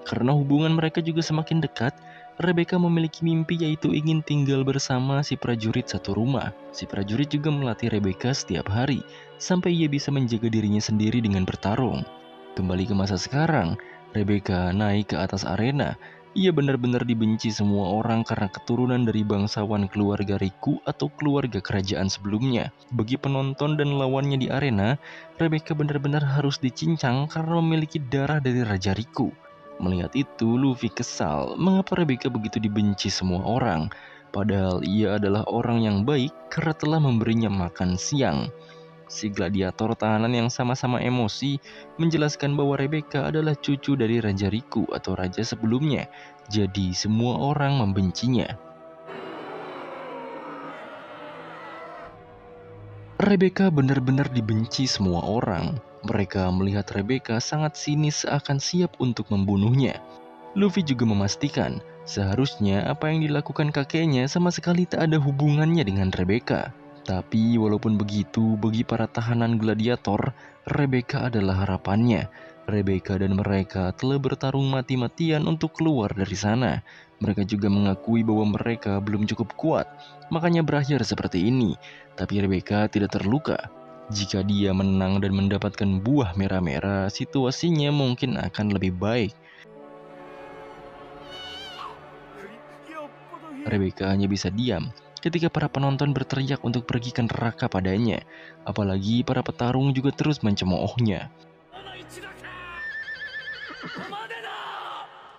Karena hubungan mereka juga semakin dekat, Rebecca memiliki mimpi yaitu ingin tinggal bersama si prajurit satu rumah. Si prajurit juga melatih Rebecca setiap hari, sampai ia bisa menjaga dirinya sendiri dengan bertarung. Kembali ke masa sekarang, Rebecca naik ke atas arena. Ia benar-benar dibenci semua orang karena keturunan dari bangsawan keluarga Riku atau keluarga kerajaan sebelumnya. Bagi penonton dan lawannya di arena, Rebecca benar-benar harus dicincang karena memiliki darah dari Raja Riku. Melihat itu, Luffy kesal mengapa Rebecca begitu dibenci semua orang. Padahal ia adalah orang yang baik karena telah memberinya makan siang. Si gladiator tahanan yang sama-sama emosi menjelaskan bahwa Rebecca adalah cucu dari Raja Riku atau raja sebelumnya. Jadi semua orang membencinya. Rebecca benar-benar dibenci semua orang. Mereka melihat Rebecca sangat sinis seakan siap untuk membunuhnya. Luffy juga memastikan seharusnya apa yang dilakukan kakeknya sama sekali tak ada hubungannya dengan Rebecca. Tapi walaupun begitu, bagi para tahanan gladiator, Rebecca adalah harapannya. Rebecca dan mereka telah bertarung mati-matian untuk keluar dari sana. Mereka juga mengakui bahwa mereka belum cukup kuat, makanya berakhir seperti ini. Tapi Rebecca tidak terluka. Jika dia menang dan mendapatkan buah merah-merah, situasinya mungkin akan lebih baik. Rebecca hanya bisa diam ketika para penonton berteriak untuk pergikan neraka padanya. Apalagi para petarung juga terus mencemoohnya.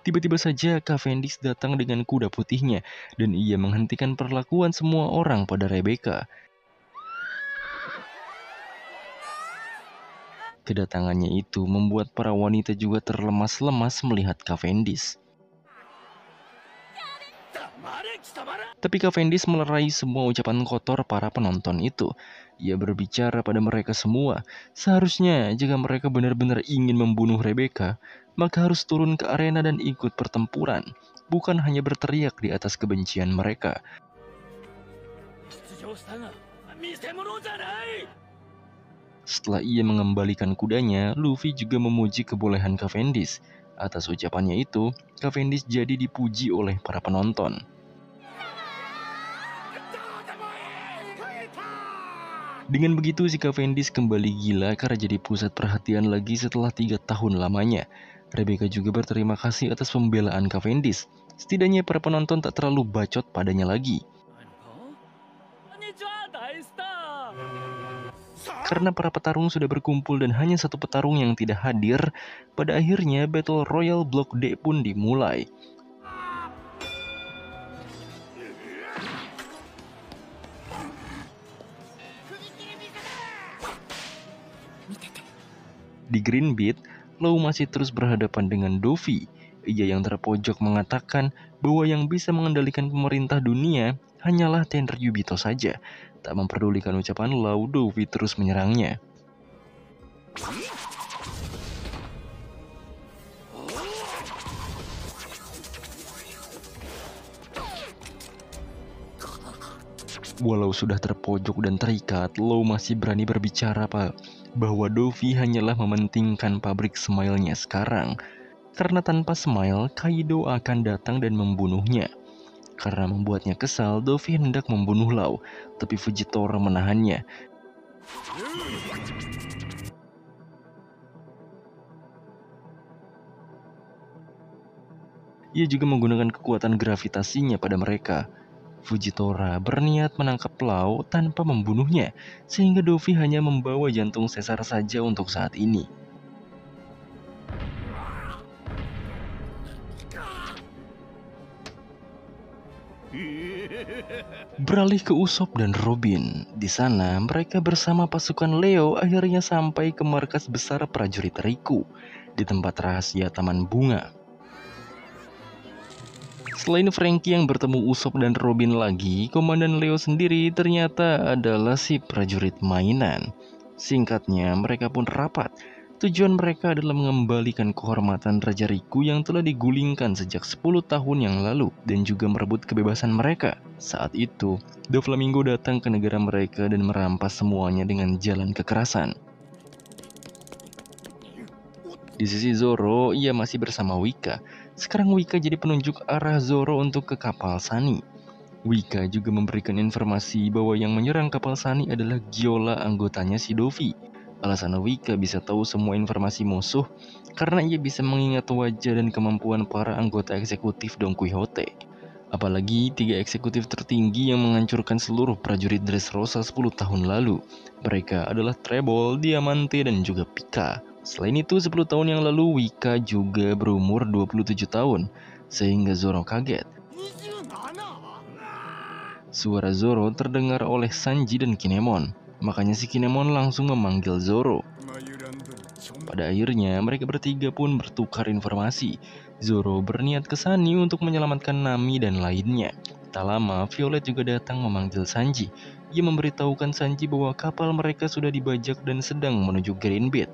Tiba-tiba saja Cavendish datang dengan kuda putihnya dan ia menghentikan perlakuan semua orang pada Rebecca. Kedatangannya itu membuat para wanita juga terlemas-lemas melihat Cavendish. Tapi Cavendish melerai semua ucapan kotor para penonton itu. Ia berbicara pada mereka semua. Seharusnya jika mereka benar-benar ingin membunuh Rebecca, maka harus turun ke arena dan ikut pertempuran, bukan hanya berteriak di atas kebencian mereka. Setelah ia mengembalikan kudanya, Luffy juga memuji kebolehan Cavendish. Atas ucapannya itu, Cavendish jadi dipuji oleh para penonton. Dengan begitu si Cavendish kembali gila karena jadi pusat perhatian lagi setelah 3 tahun lamanya. Rebecca juga berterima kasih atas pembelaan Cavendish. Setidaknya para penonton tak terlalu bacot padanya lagi. Karena para petarung sudah berkumpul dan hanya satu petarung yang tidak hadir, pada akhirnya Battle Royale Block D pun dimulai. Di Green Beat, Law masih terus berhadapan dengan Dovi. Ia yang terpojok mengatakan bahwa yang bisa mengendalikan pemerintah dunia hanyalah Tenryubito saja. Tak memperdulikan ucapan Law, Dovi terus menyerangnya. Walau sudah terpojok dan terikat, Law masih berani berbicara bahwa Dovi hanyalah mementingkan pabrik Smile-nya sekarang. Karena tanpa Smile, Kaido akan datang dan membunuhnya. Karena membuatnya kesal, Dovi hendak membunuh Law, tapi Fujitora menahannya. Ia juga menggunakan kekuatan gravitasinya pada mereka. Fujitora berniat menangkap Law tanpa membunuhnya, sehingga Dovi hanya membawa jantung sesar saja untuk saat ini. Beralih ke Usopp dan Robin. Di sana, mereka bersama pasukan Leo akhirnya sampai ke markas besar prajurit Riku, di tempat rahasia Taman Bunga. Selain Franky yang bertemu Usopp dan Robin lagi, Komandan Leo sendiri ternyata adalah si prajurit mainan. Singkatnya, mereka pun rapat. Tujuan mereka adalah mengembalikan kehormatan Raja Riku yang telah digulingkan sejak 10 tahun yang lalu dan juga merebut kebebasan mereka. Saat itu, Doflamingo datang ke negara mereka dan merampas semuanya dengan jalan kekerasan. Di sisi Zoro, ia masih bersama Wika. Sekarang Wika jadi penunjuk arah Zoro untuk ke kapal Sunny. Wika juga memberikan informasi bahwa yang menyerang kapal Sunny adalah Gyola, anggotanya si Dovi. Alasan Wika bisa tahu semua informasi musuh karena ia bisa mengingat wajah dan kemampuan para anggota eksekutif Don Quixote. Apalagi 3 eksekutif tertinggi yang menghancurkan seluruh prajurit Dressrosa 10 tahun lalu. Mereka adalah Treble, Diamante, dan juga Pika. Selain itu, 10 tahun yang lalu Wika juga berumur 27 tahun, sehingga Zoro kaget. Suara Zoro terdengar oleh Sanji dan Kinemon. Makanya si Kinemon langsung memanggil Zoro. Pada akhirnya mereka bertiga pun bertukar informasi. Zoro berniat ke Sunny untuk menyelamatkan Nami dan lainnya. Tak lama Violet juga datang memanggil Sanji. Ia memberitahukan Sanji bahwa kapal mereka sudah dibajak dan sedang menuju Green Beach.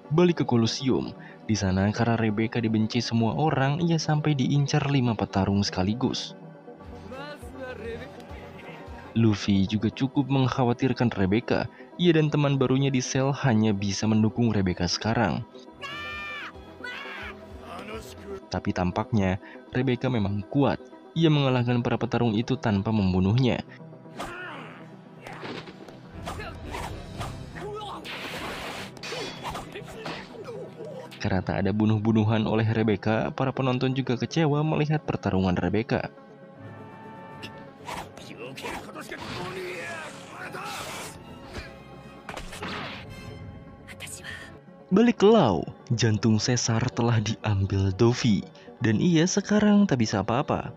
Balik ke Colosseum. Di sana karena Rebecca dibenci semua orang, ia sampai diincar 5 petarung sekaligus. Luffy juga cukup mengkhawatirkan Rebecca. Ia dan teman barunya di sel hanya bisa mendukung Rebecca sekarang. Tapi tampaknya Rebecca memang kuat. Ia mengalahkan para petarung itu tanpa membunuhnya. Karena tak ada bunuh-bunuhan oleh Rebecca, para penonton juga kecewa melihat pertarungan Rebecca. Balik ke Law, jantung Caesar telah diambil Dovi, dan ia sekarang tak bisa apa-apa.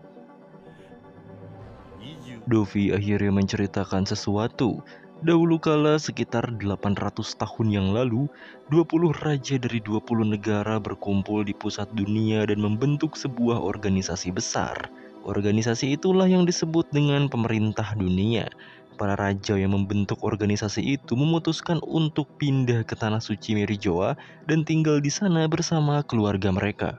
Dovi akhirnya menceritakan sesuatu. Dahulu kala sekitar 800 tahun yang lalu, 20 raja dari 20 negara berkumpul di pusat dunia dan membentuk sebuah organisasi besar. Organisasi itulah yang disebut dengan pemerintah dunia. Para raja yang membentuk organisasi itu memutuskan untuk pindah ke tanah suci Merijoa dan tinggal di sana bersama keluarga mereka.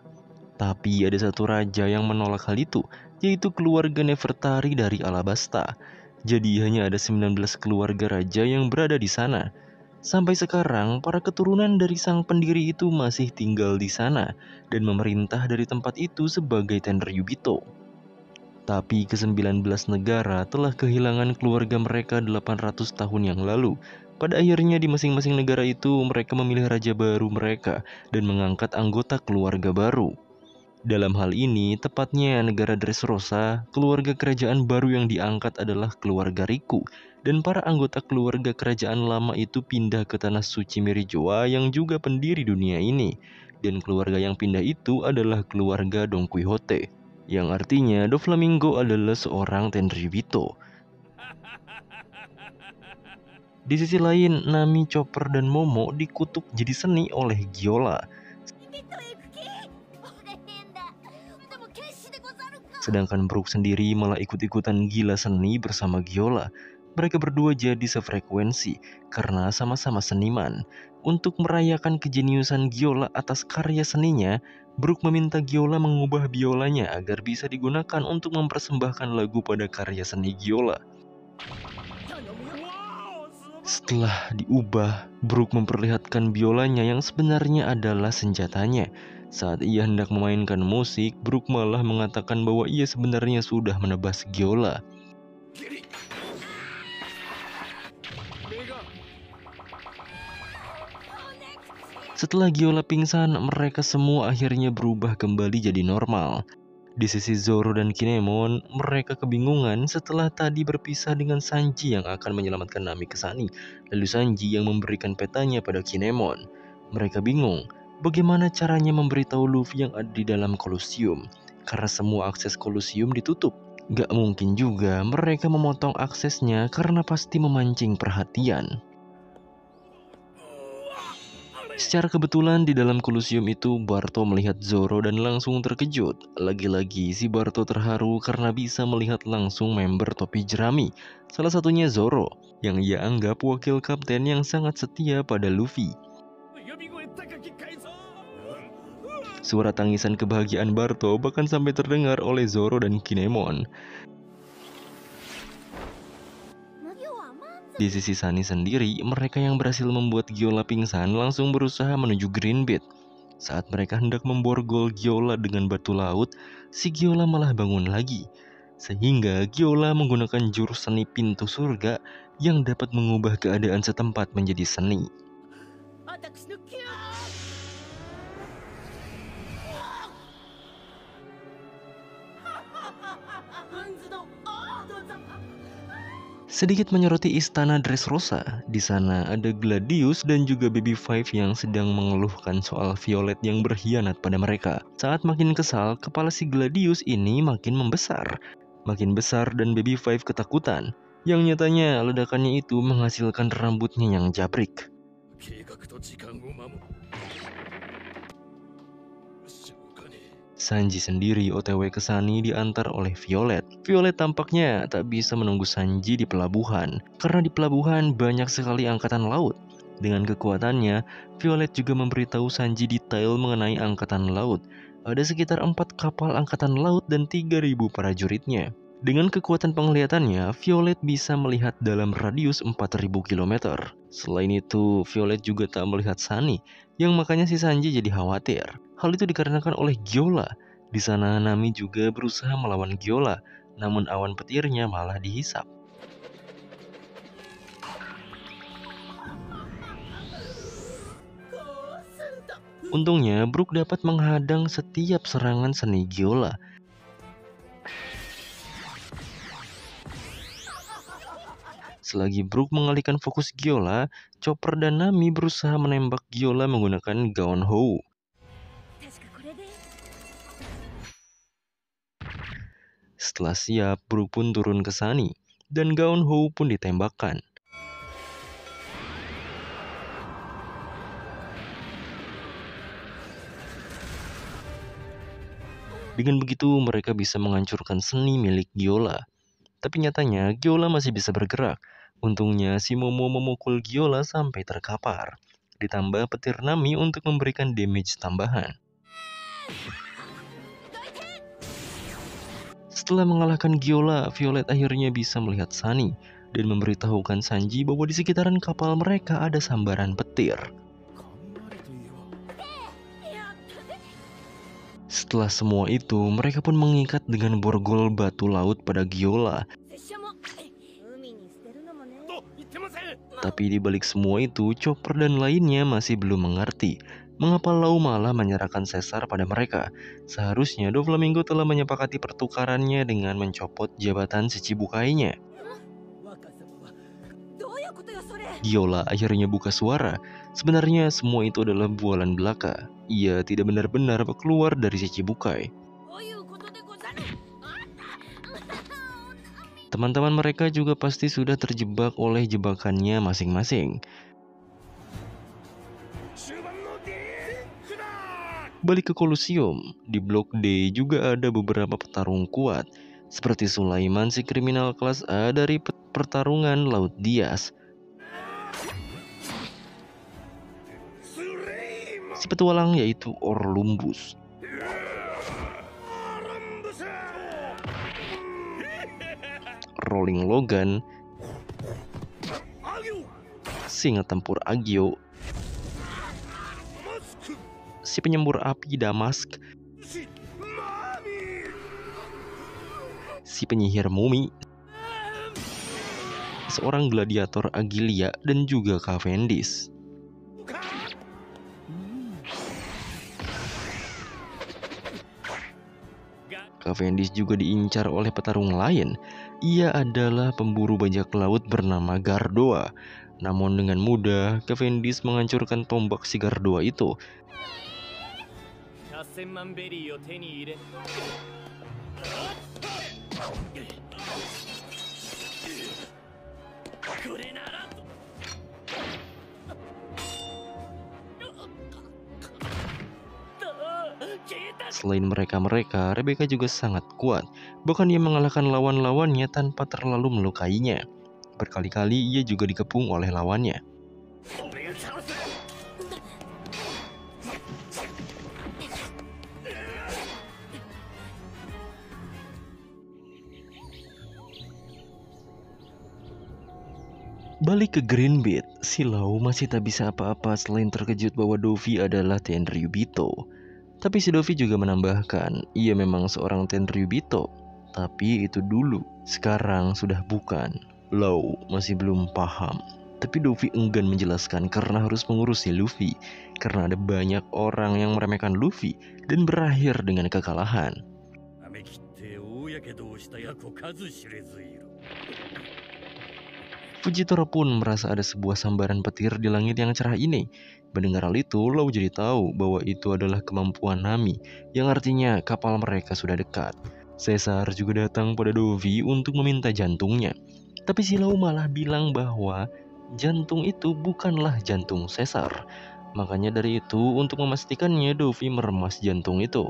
Tapi ada satu raja yang menolak hal itu, yaitu keluarga Nefertari dari Alabasta. Jadi hanya ada 19 keluarga raja yang berada di sana. Sampai sekarang, para keturunan dari sang pendiri itu masih tinggal di sana dan memerintah dari tempat itu sebagai Tenryubito. Tapi ke-19 negara telah kehilangan keluarga mereka 800 tahun yang lalu. Pada akhirnya di masing-masing negara itu mereka memilih raja baru mereka dan mengangkat anggota keluarga baru. Dalam hal ini, tepatnya negara Dressrosa, keluarga kerajaan baru yang diangkat adalah keluarga Riku. Dan para anggota keluarga kerajaan lama itu pindah ke tanah suci Merijoa yang juga pendiri dunia ini. Dan keluarga yang pindah itu adalah keluarga Don Quixote. Yang artinya Doflamingo adalah seorang Tenryubito. Di sisi lain, Nami, Chopper, dan Momo dikutuk jadi seni oleh Gyola. Sedangkan Brook sendiri malah ikut-ikutan gila seni bersama Gyola. Mereka berdua jadi sefrekuensi karena sama-sama seniman. Untuk merayakan kejeniusan Gyola atas karya seninya, Brook meminta Gyola mengubah biolanya agar bisa digunakan untuk mempersembahkan lagu pada karya seni Gyola. Setelah diubah, Brook memperlihatkan biolanya yang sebenarnya adalah senjatanya. Saat ia hendak memainkan musik, Brook malah mengatakan bahwa ia sebenarnya sudah menebas Gyola. Setelah Gyola pingsan, mereka semua akhirnya berubah kembali jadi normal. Di sisi Zoro dan Kinemon, mereka kebingungan setelah tadi berpisah dengan Sanji yang akan menyelamatkan Nami ke Sunny, lalu Sanji yang memberikan petanya pada Kinemon. Mereka bingung, bagaimana caranya memberitahu Luffy yang ada di dalam Colosseum, karena semua akses Colosseum ditutup. Gak mungkin juga mereka memotong aksesnya karena pasti memancing perhatian. Secara kebetulan di dalam Colosseum itu Barto melihat Zoro dan langsung terkejut. Lagi-lagi si Barto terharu karena bisa melihat langsung member topi jerami. Salah satunya Zoro, yang ia anggap wakil kapten yang sangat setia pada Luffy. Suara tangisan kebahagiaan Barto bahkan sampai terdengar oleh Zoro dan Kinemon. Di sisi Sunny sendiri, mereka yang berhasil membuat Gyola pingsan langsung berusaha menuju Green Beach. Saat mereka hendak memborgol Gyola dengan batu laut, si Gyola malah bangun lagi. Sehingga Gyola menggunakan jurus seni pintu surga yang dapat mengubah keadaan setempat menjadi seni. Sedikit menyoroti istana Dressrosa, di sana ada Gladius dan juga Baby Five yang sedang mengeluhkan soal Violet yang berkhianat pada mereka. Saat makin kesal, kepala si Gladius ini makin membesar. makin besar dan Baby Five ketakutan. Yang nyatanya ledakannya itu menghasilkan rambutnya yang jabrik. Sanji sendiri OTW ke Sunny diantar oleh Violet. Violet tampaknya tak bisa menunggu Sanji di pelabuhan, karena di pelabuhan banyak sekali angkatan laut. Dengan kekuatannya, Violet juga memberitahu Sanji detail mengenai angkatan laut. Ada sekitar 4 kapal angkatan laut dan 3.000 prajuritnya. Dengan kekuatan penglihatannya, Violet bisa melihat dalam radius 4.000 km. Selain itu, Violet juga tak melihat Sunny, yang makanya si Sanji jadi khawatir. Hal itu dikarenakan oleh Gyola. Di sana Nami juga berusaha melawan Gyola, namun awan petirnya malah dihisap. Untungnya, Brook dapat menghadang setiap serangan seni Gyola. Selagi Brook mengalihkan fokus Gyola, Chopper dan Nami berusaha menembak Gyola menggunakan Gaon Hou. Setelah siap, Brook pun turun ke Sunny, dan Gaon Hou pun ditembakkan. Dengan begitu, mereka bisa menghancurkan seni milik Gyola. Tapi nyatanya, Gyola masih bisa bergerak. Untungnya, si Momo memukul Gyola sampai terkapar. Ditambah petir Nami untuk memberikan damage tambahan. Setelah mengalahkan Gyola, Violet akhirnya bisa melihat Sunny dan memberitahukan Sanji bahwa di sekitaran kapal mereka ada sambaran petir. Setelah semua itu, mereka pun mengikat dengan borgol batu laut pada Gyola. Tapi di balik semua itu, Chopper dan lainnya masih belum mengerti mengapa Law malah menyerahkan sesar pada mereka. Seharusnya Doflamingo telah menyepakati pertukarannya dengan mencopot jabatan si Chibukainya. Gyola akhirnya buka suara. Sebenarnya semua itu adalah bualan belaka. Ia tidak benar-benar keluar dari si Chibukai. Teman-teman mereka juga pasti sudah terjebak oleh jebakannya masing-masing. Balik ke Colosseum, di Blok D juga ada beberapa petarung kuat, seperti Sulaiman si kriminal kelas A dari pertarungan Laut Dias. Si petualang yaitu Orlumbus. Rolling Logan, Singa Tempur Agyo, si penyembur api Damask, si penyihir Mumi, seorang gladiator Agilia, dan juga Cavendish. Cavendish juga diincar oleh petarung lain. Ia adalah pemburu bajak laut bernama Gardoa. Namun dengan mudah, Cavendish menghancurkan tombak si Gardoa itu. Selain mereka, Rebecca juga sangat kuat. Bahkan ia mengalahkan lawan-lawannya tanpa terlalu melukainya. Berkali-kali ia juga dikepung oleh lawannya. Balik ke Green Beat, si Law masih tak bisa apa-apa selain terkejut bahwa Dovi adalah Tenryubito. Tapi si Dovi juga menambahkan, ia memang seorang Tenryubito, tapi itu dulu, sekarang sudah bukan. Law masih belum paham, tapi Dovi enggan menjelaskan karena harus mengurusi Luffy, karena ada banyak orang yang meremehkan Luffy dan berakhir dengan kekalahan. Fujitora pun merasa ada sebuah sambaran petir di langit yang cerah ini. Mendengar hal itu, Law jadi tahu bahwa itu adalah kemampuan Nami, yang artinya kapal mereka sudah dekat. Caesar juga datang pada Dovi untuk meminta jantungnya. Tapi si Lau malah bilang bahwa jantung itu bukanlah jantung Caesar. Makanya dari itu untuk memastikannya Dovi meremas jantung itu.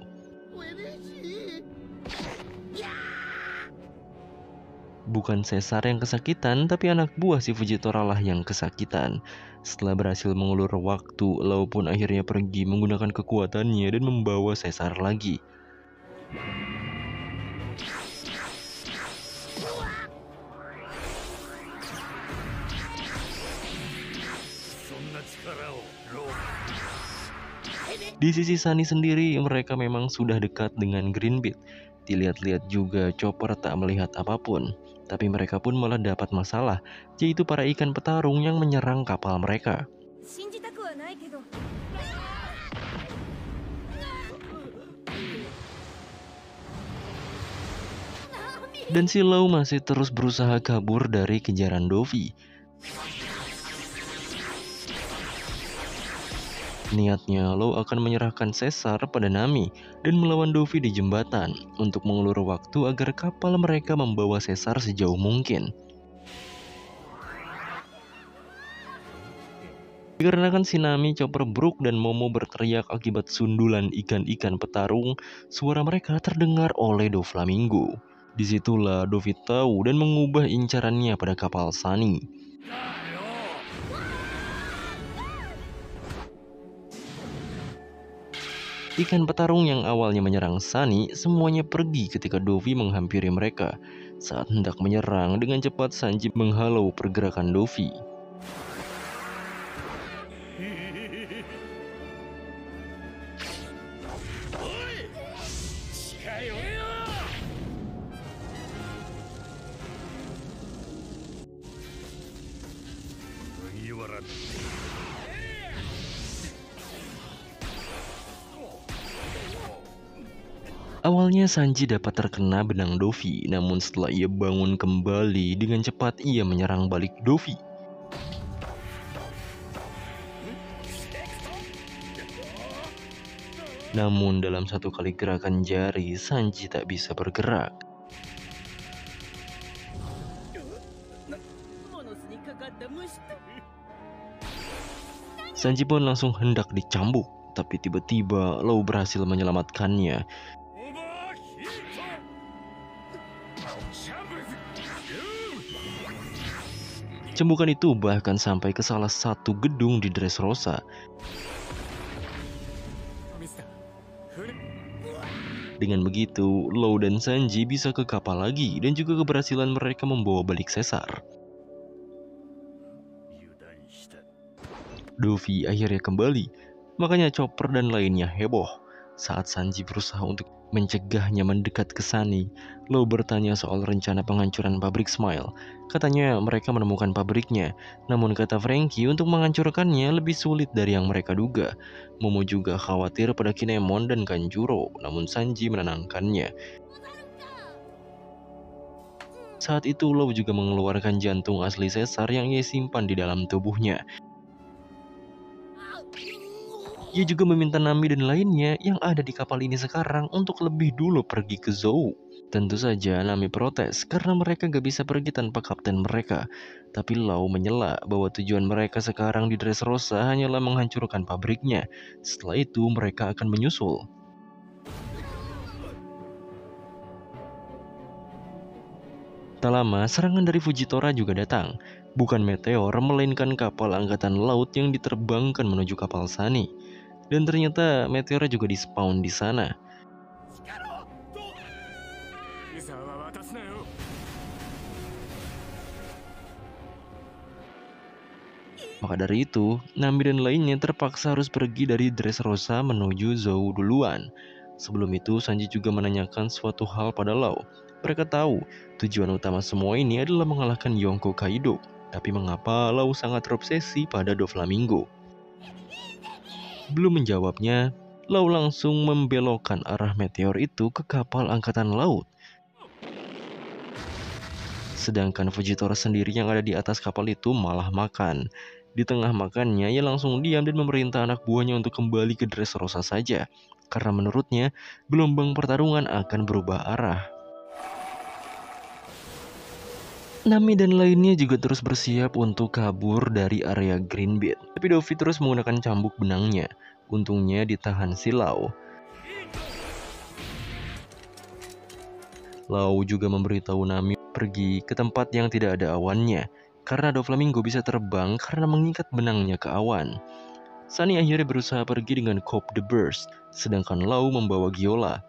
Bukan Caesar yang kesakitan, tapi anak buah si Fujitora lah yang kesakitan. Setelah berhasil mengulur waktu, Lau pun akhirnya pergi menggunakan kekuatannya dan membawa Caesar lagi. Di sisi Sunny sendiri, mereka memang sudah dekat dengan Greenbeard. Dilihat-lihat juga Chopper tak melihat apapun. Tapi mereka pun malah dapat masalah, yaitu para ikan petarung yang menyerang kapal mereka. Dan si Lau masih terus berusaha kabur dari kejaran Dovi. Niatnya Lau akan menyerahkan Caesar pada Nami dan melawan Dovi di jembatan untuk mengulur waktu agar kapal mereka membawa Caesar sejauh mungkin. Dikarenakan si Nami, Chopper, Brook, dan Momo berteriak akibat sundulan ikan-ikan petarung, suara mereka terdengar oleh Doflamingo. Disitulah Dovi tahu dan mengubah incarannya pada kapal Sunny. Ikan petarung yang awalnya menyerang Sunny semuanya pergi ketika Dovi menghampiri mereka. Saat hendak menyerang, dengan cepat Sanji menghalau pergerakan Dovi. Awalnya Sanji dapat terkena benang Dovi, namun setelah ia bangun kembali, dengan cepat ia menyerang balik Dovi. Namun dalam satu kali gerakan jari, Sanji tak bisa bergerak. Sanji pun langsung hendak dicambuk, tapi tiba-tiba Lau berhasil menyelamatkannya. Cembukan itu bahkan sampai ke salah satu gedung di Dressrosa. Dengan begitu, Lau dan Sanji bisa ke kapal lagi dan juga keberhasilan mereka membawa balik Caesar. Dovi akhirnya kembali, makanya Chopper dan lainnya heboh. Saat Sanji berusaha untuk mencegahnya mendekat ke Sunny, Lau bertanya soal rencana penghancuran pabrik Smile. Katanya mereka menemukan pabriknya, namun kata Franky untuk menghancurkannya lebih sulit dari yang mereka duga. Momo juga khawatir pada Kinemon dan Kanjuro, namun Sanji menenangkannya. Saat itu Lau juga mengeluarkan jantung asli Caesar yang ia simpan di dalam tubuhnya. Ia juga meminta Nami dan lainnya yang ada di kapal ini sekarang untuk lebih dulu pergi ke Zou. Tentu saja Nami protes karena mereka gak bisa pergi tanpa kapten mereka. Tapi Lau menyela bahwa tujuan mereka sekarang di Dressrosa hanyalah menghancurkan pabriknya. Setelah itu mereka akan menyusul. Tak lama, serangan dari Fujitora juga datang. Bukan meteor, melainkan kapal angkatan laut yang diterbangkan menuju kapal Sunny. Dan ternyata meteor juga di-spawn di sana. Maka dari itu, Nami dan lainnya terpaksa harus pergi dari Dressrosa menuju Zou duluan. Sebelum itu, Sanji juga menanyakan suatu hal pada Lau. Mereka tahu tujuan utama semua ini adalah mengalahkan Yonko Kaido. Tapi mengapa Lau sangat terobsesi pada Doflamingo? Belum menjawabnya, Lau langsung membelokkan arah meteor itu ke kapal angkatan laut. Sedangkan Fujitora sendiri yang ada di atas kapal itu malah makan. Di tengah makannya, ia langsung diam dan memerintah anak buahnya untuk kembali ke Dressrosa saja. Karena menurutnya, gelombang pertarungan akan berubah arah. Nami dan lainnya juga terus bersiap untuk kabur dari area Green Beat. Tapi Dovi terus menggunakan cambuk benangnya. Untungnya ditahan si Lau. Lau juga memberitahu Nami pergi ke tempat yang tidak ada awannya, karena Doflamingo bisa terbang karena mengikat benangnya ke awan. Sunny akhirnya berusaha pergi dengan Cope the Burst, sedangkan Lau membawa Giola.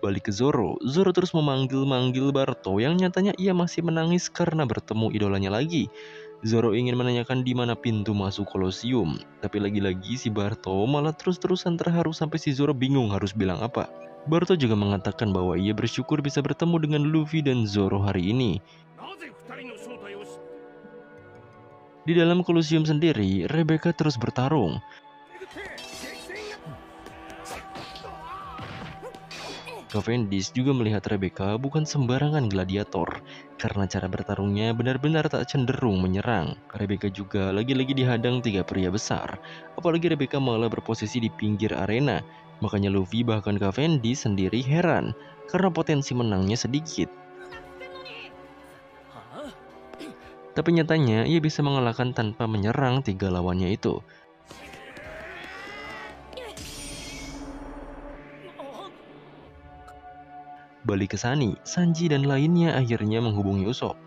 Balik ke Zoro, Zoro terus memanggil-manggil Barto yang nyatanya ia masih menangis karena bertemu idolanya lagi. Zoro ingin menanyakan di mana pintu masuk Kolosium, tapi lagi-lagi si Barto malah terus-terusan terharu sampai si Zoro bingung harus bilang apa. Barto juga mengatakan bahwa ia bersyukur bisa bertemu dengan Luffy dan Zoro hari ini. Di dalam Kolosium sendiri, Rebecca terus bertarung. Cavendish juga melihat Rebecca bukan sembarangan gladiator, karena cara bertarungnya benar-benar tak cenderung menyerang. Rebecca juga lagi-lagi dihadang 3 pria besar, apalagi Rebecca malah berposisi di pinggir arena. Makanya Luffy bahkan Cavendish sendiri heran, karena potensi menangnya sedikit. Tapi nyatanya ia bisa mengalahkan tanpa menyerang 3 lawannya itu. Balik ke Sunny, Sanji dan lainnya akhirnya menghubungi Usopp.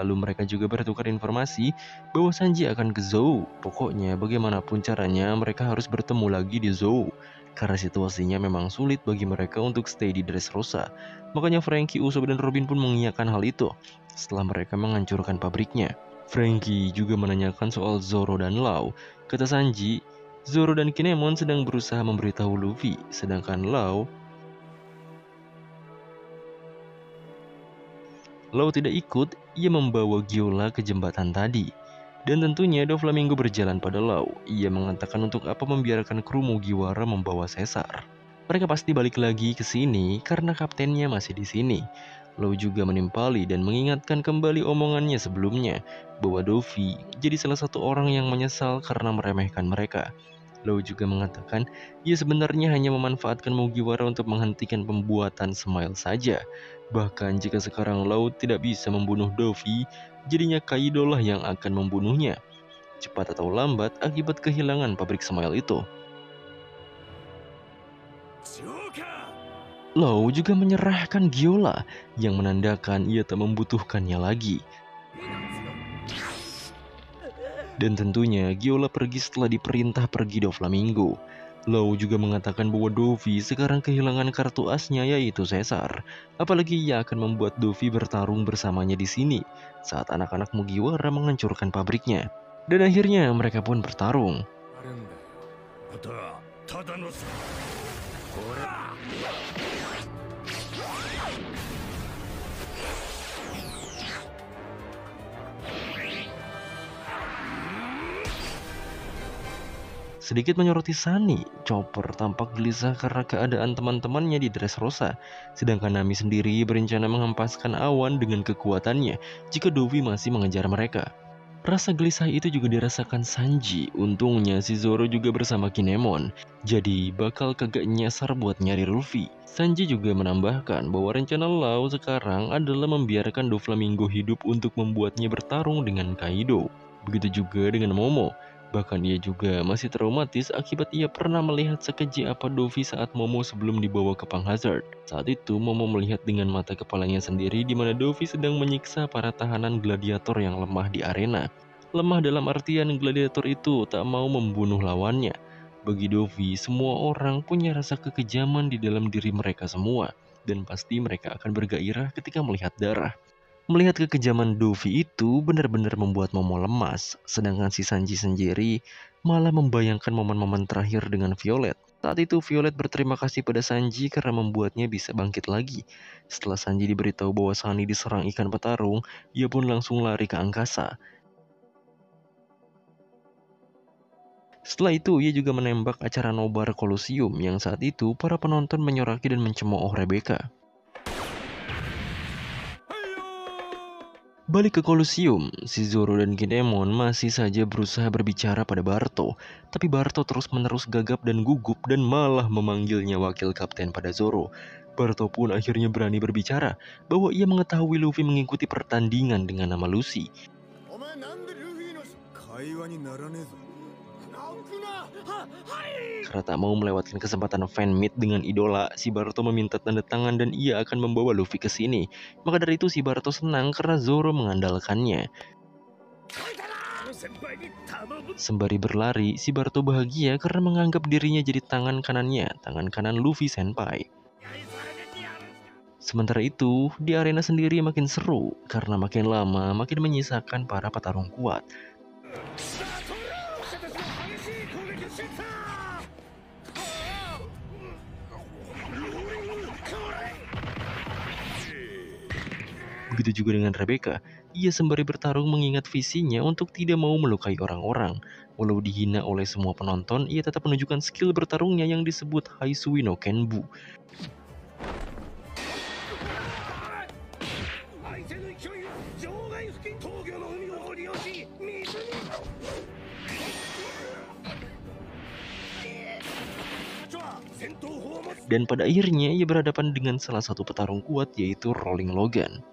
Lalu mereka juga bertukar informasi bahwa Sanji akan ke Zou. Pokoknya bagaimanapun caranya mereka harus bertemu lagi di Zou, karena situasinya memang sulit bagi mereka untuk stay di Dressrosa. Makanya Franky, Usopp dan Robin pun mengiyakan hal itu setelah mereka menghancurkan pabriknya. Franky juga menanyakan soal Zoro dan Lau. Kata Sanji, Zoro dan Kinemon sedang berusaha memberitahu Luffy, sedangkan Lau tidak ikut. Ia membawa Giola ke jembatan tadi. Dan tentunya Doflamingo berjalan pada Lau. Ia mengatakan untuk apa membiarkan kru Mugiwara membawa Caesar. Mereka pasti balik lagi ke sini karena kaptennya masih di sini. Lau juga menimpali dan mengingatkan kembali omongannya sebelumnya bahwa Dovi jadi salah satu orang yang menyesal karena meremehkan mereka. Lau juga mengatakan ia sebenarnya hanya memanfaatkan Mugiwara untuk menghentikan pembuatan Smile saja. Bahkan jika sekarang Lau tidak bisa membunuh Dovi, jadinya Kaido lah yang akan membunuhnya, cepat atau lambat akibat kehilangan pabrik Smile itu. Lau juga menyerahkan Giola yang menandakan ia tak membutuhkannya lagi. Dan tentunya Giola pergi setelah diperintah pergi Doflamingo. Lau juga mengatakan bahwa Dovi sekarang kehilangan kartu asnya yaitu Caesar. Apalagi ia akan membuat Dovi bertarung bersamanya di sini saat anak-anak Mugiwara menghancurkan pabriknya. Dan akhirnya mereka pun bertarung. Sedikit menyoroti Sunny, Chopper tampak gelisah karena keadaan teman-temannya di Dressrosa. Sedangkan Nami sendiri berencana menghempaskan awan dengan kekuatannya jika Dovi masih mengejar mereka. Rasa gelisah itu juga dirasakan Sanji. Untungnya si Zoro juga bersama Kinemon, jadi bakal kagak nyasar buat nyari Luffy. Sanji juga menambahkan bahwa rencana Lau sekarang adalah membiarkan Doflamingo hidup untuk membuatnya bertarung dengan Kaido. Begitu juga dengan Momo. Bahkan ia juga masih traumatis akibat ia pernah melihat sekeji apa Dovi saat Momo sebelum dibawa ke Pang Hazard. Saat itu Momo melihat dengan mata kepalanya sendiri di mana Dovi sedang menyiksa para tahanan gladiator yang lemah di arena. Lemah dalam artian gladiator itu tak mau membunuh lawannya. Bagi Dovi, semua orang punya rasa kekejaman di dalam diri mereka semua, dan pasti mereka akan bergairah ketika melihat darah. Melihat kekejaman Dovi itu benar-benar membuat Momo lemas, sedangkan si Sanji sendiri malah membayangkan momen-momen terakhir dengan Violet. Saat itu Violet berterima kasih pada Sanji karena membuatnya bisa bangkit lagi. Setelah Sanji diberitahu bahwa Sunny diserang ikan petarung, ia pun langsung lari ke angkasa. Setelah itu ia juga menembak acara nobar Kolosium yang saat itu para penonton menyoraki dan mencemooh Rebecca. Balik ke Kolosium, si Zoro dan Kinemon masih saja berusaha berbicara pada Barto. Tapi Barto terus-menerus gagap dan gugup dan malah memanggilnya wakil kapten pada Zoro. Barto pun akhirnya berani berbicara bahwa ia mengetahui Luffy mengikuti pertandingan dengan nama Lucy. Karena tak mau melewatkan kesempatan fan meet dengan idola, si Barto meminta tanda tangan dan ia akan membawa Luffy ke sini. Maka dari itu si Barto senang karena Zoro mengandalkannya. Sembari berlari, si Barto bahagia karena menganggap dirinya jadi tangan kanan Luffy Senpai. Sementara itu, di arena sendiri makin seru karena makin lama makin menyisakan para petarung kuat. Begitu juga dengan Rebecca, ia sembari bertarung mengingat visinya untuk tidak mau melukai orang-orang. Walau dihina oleh semua penonton, ia tetap menunjukkan skill bertarungnya yang disebut Haisui no Kenbu. Dan pada akhirnya ia berhadapan dengan salah satu petarung kuat yaitu Rolling Logan.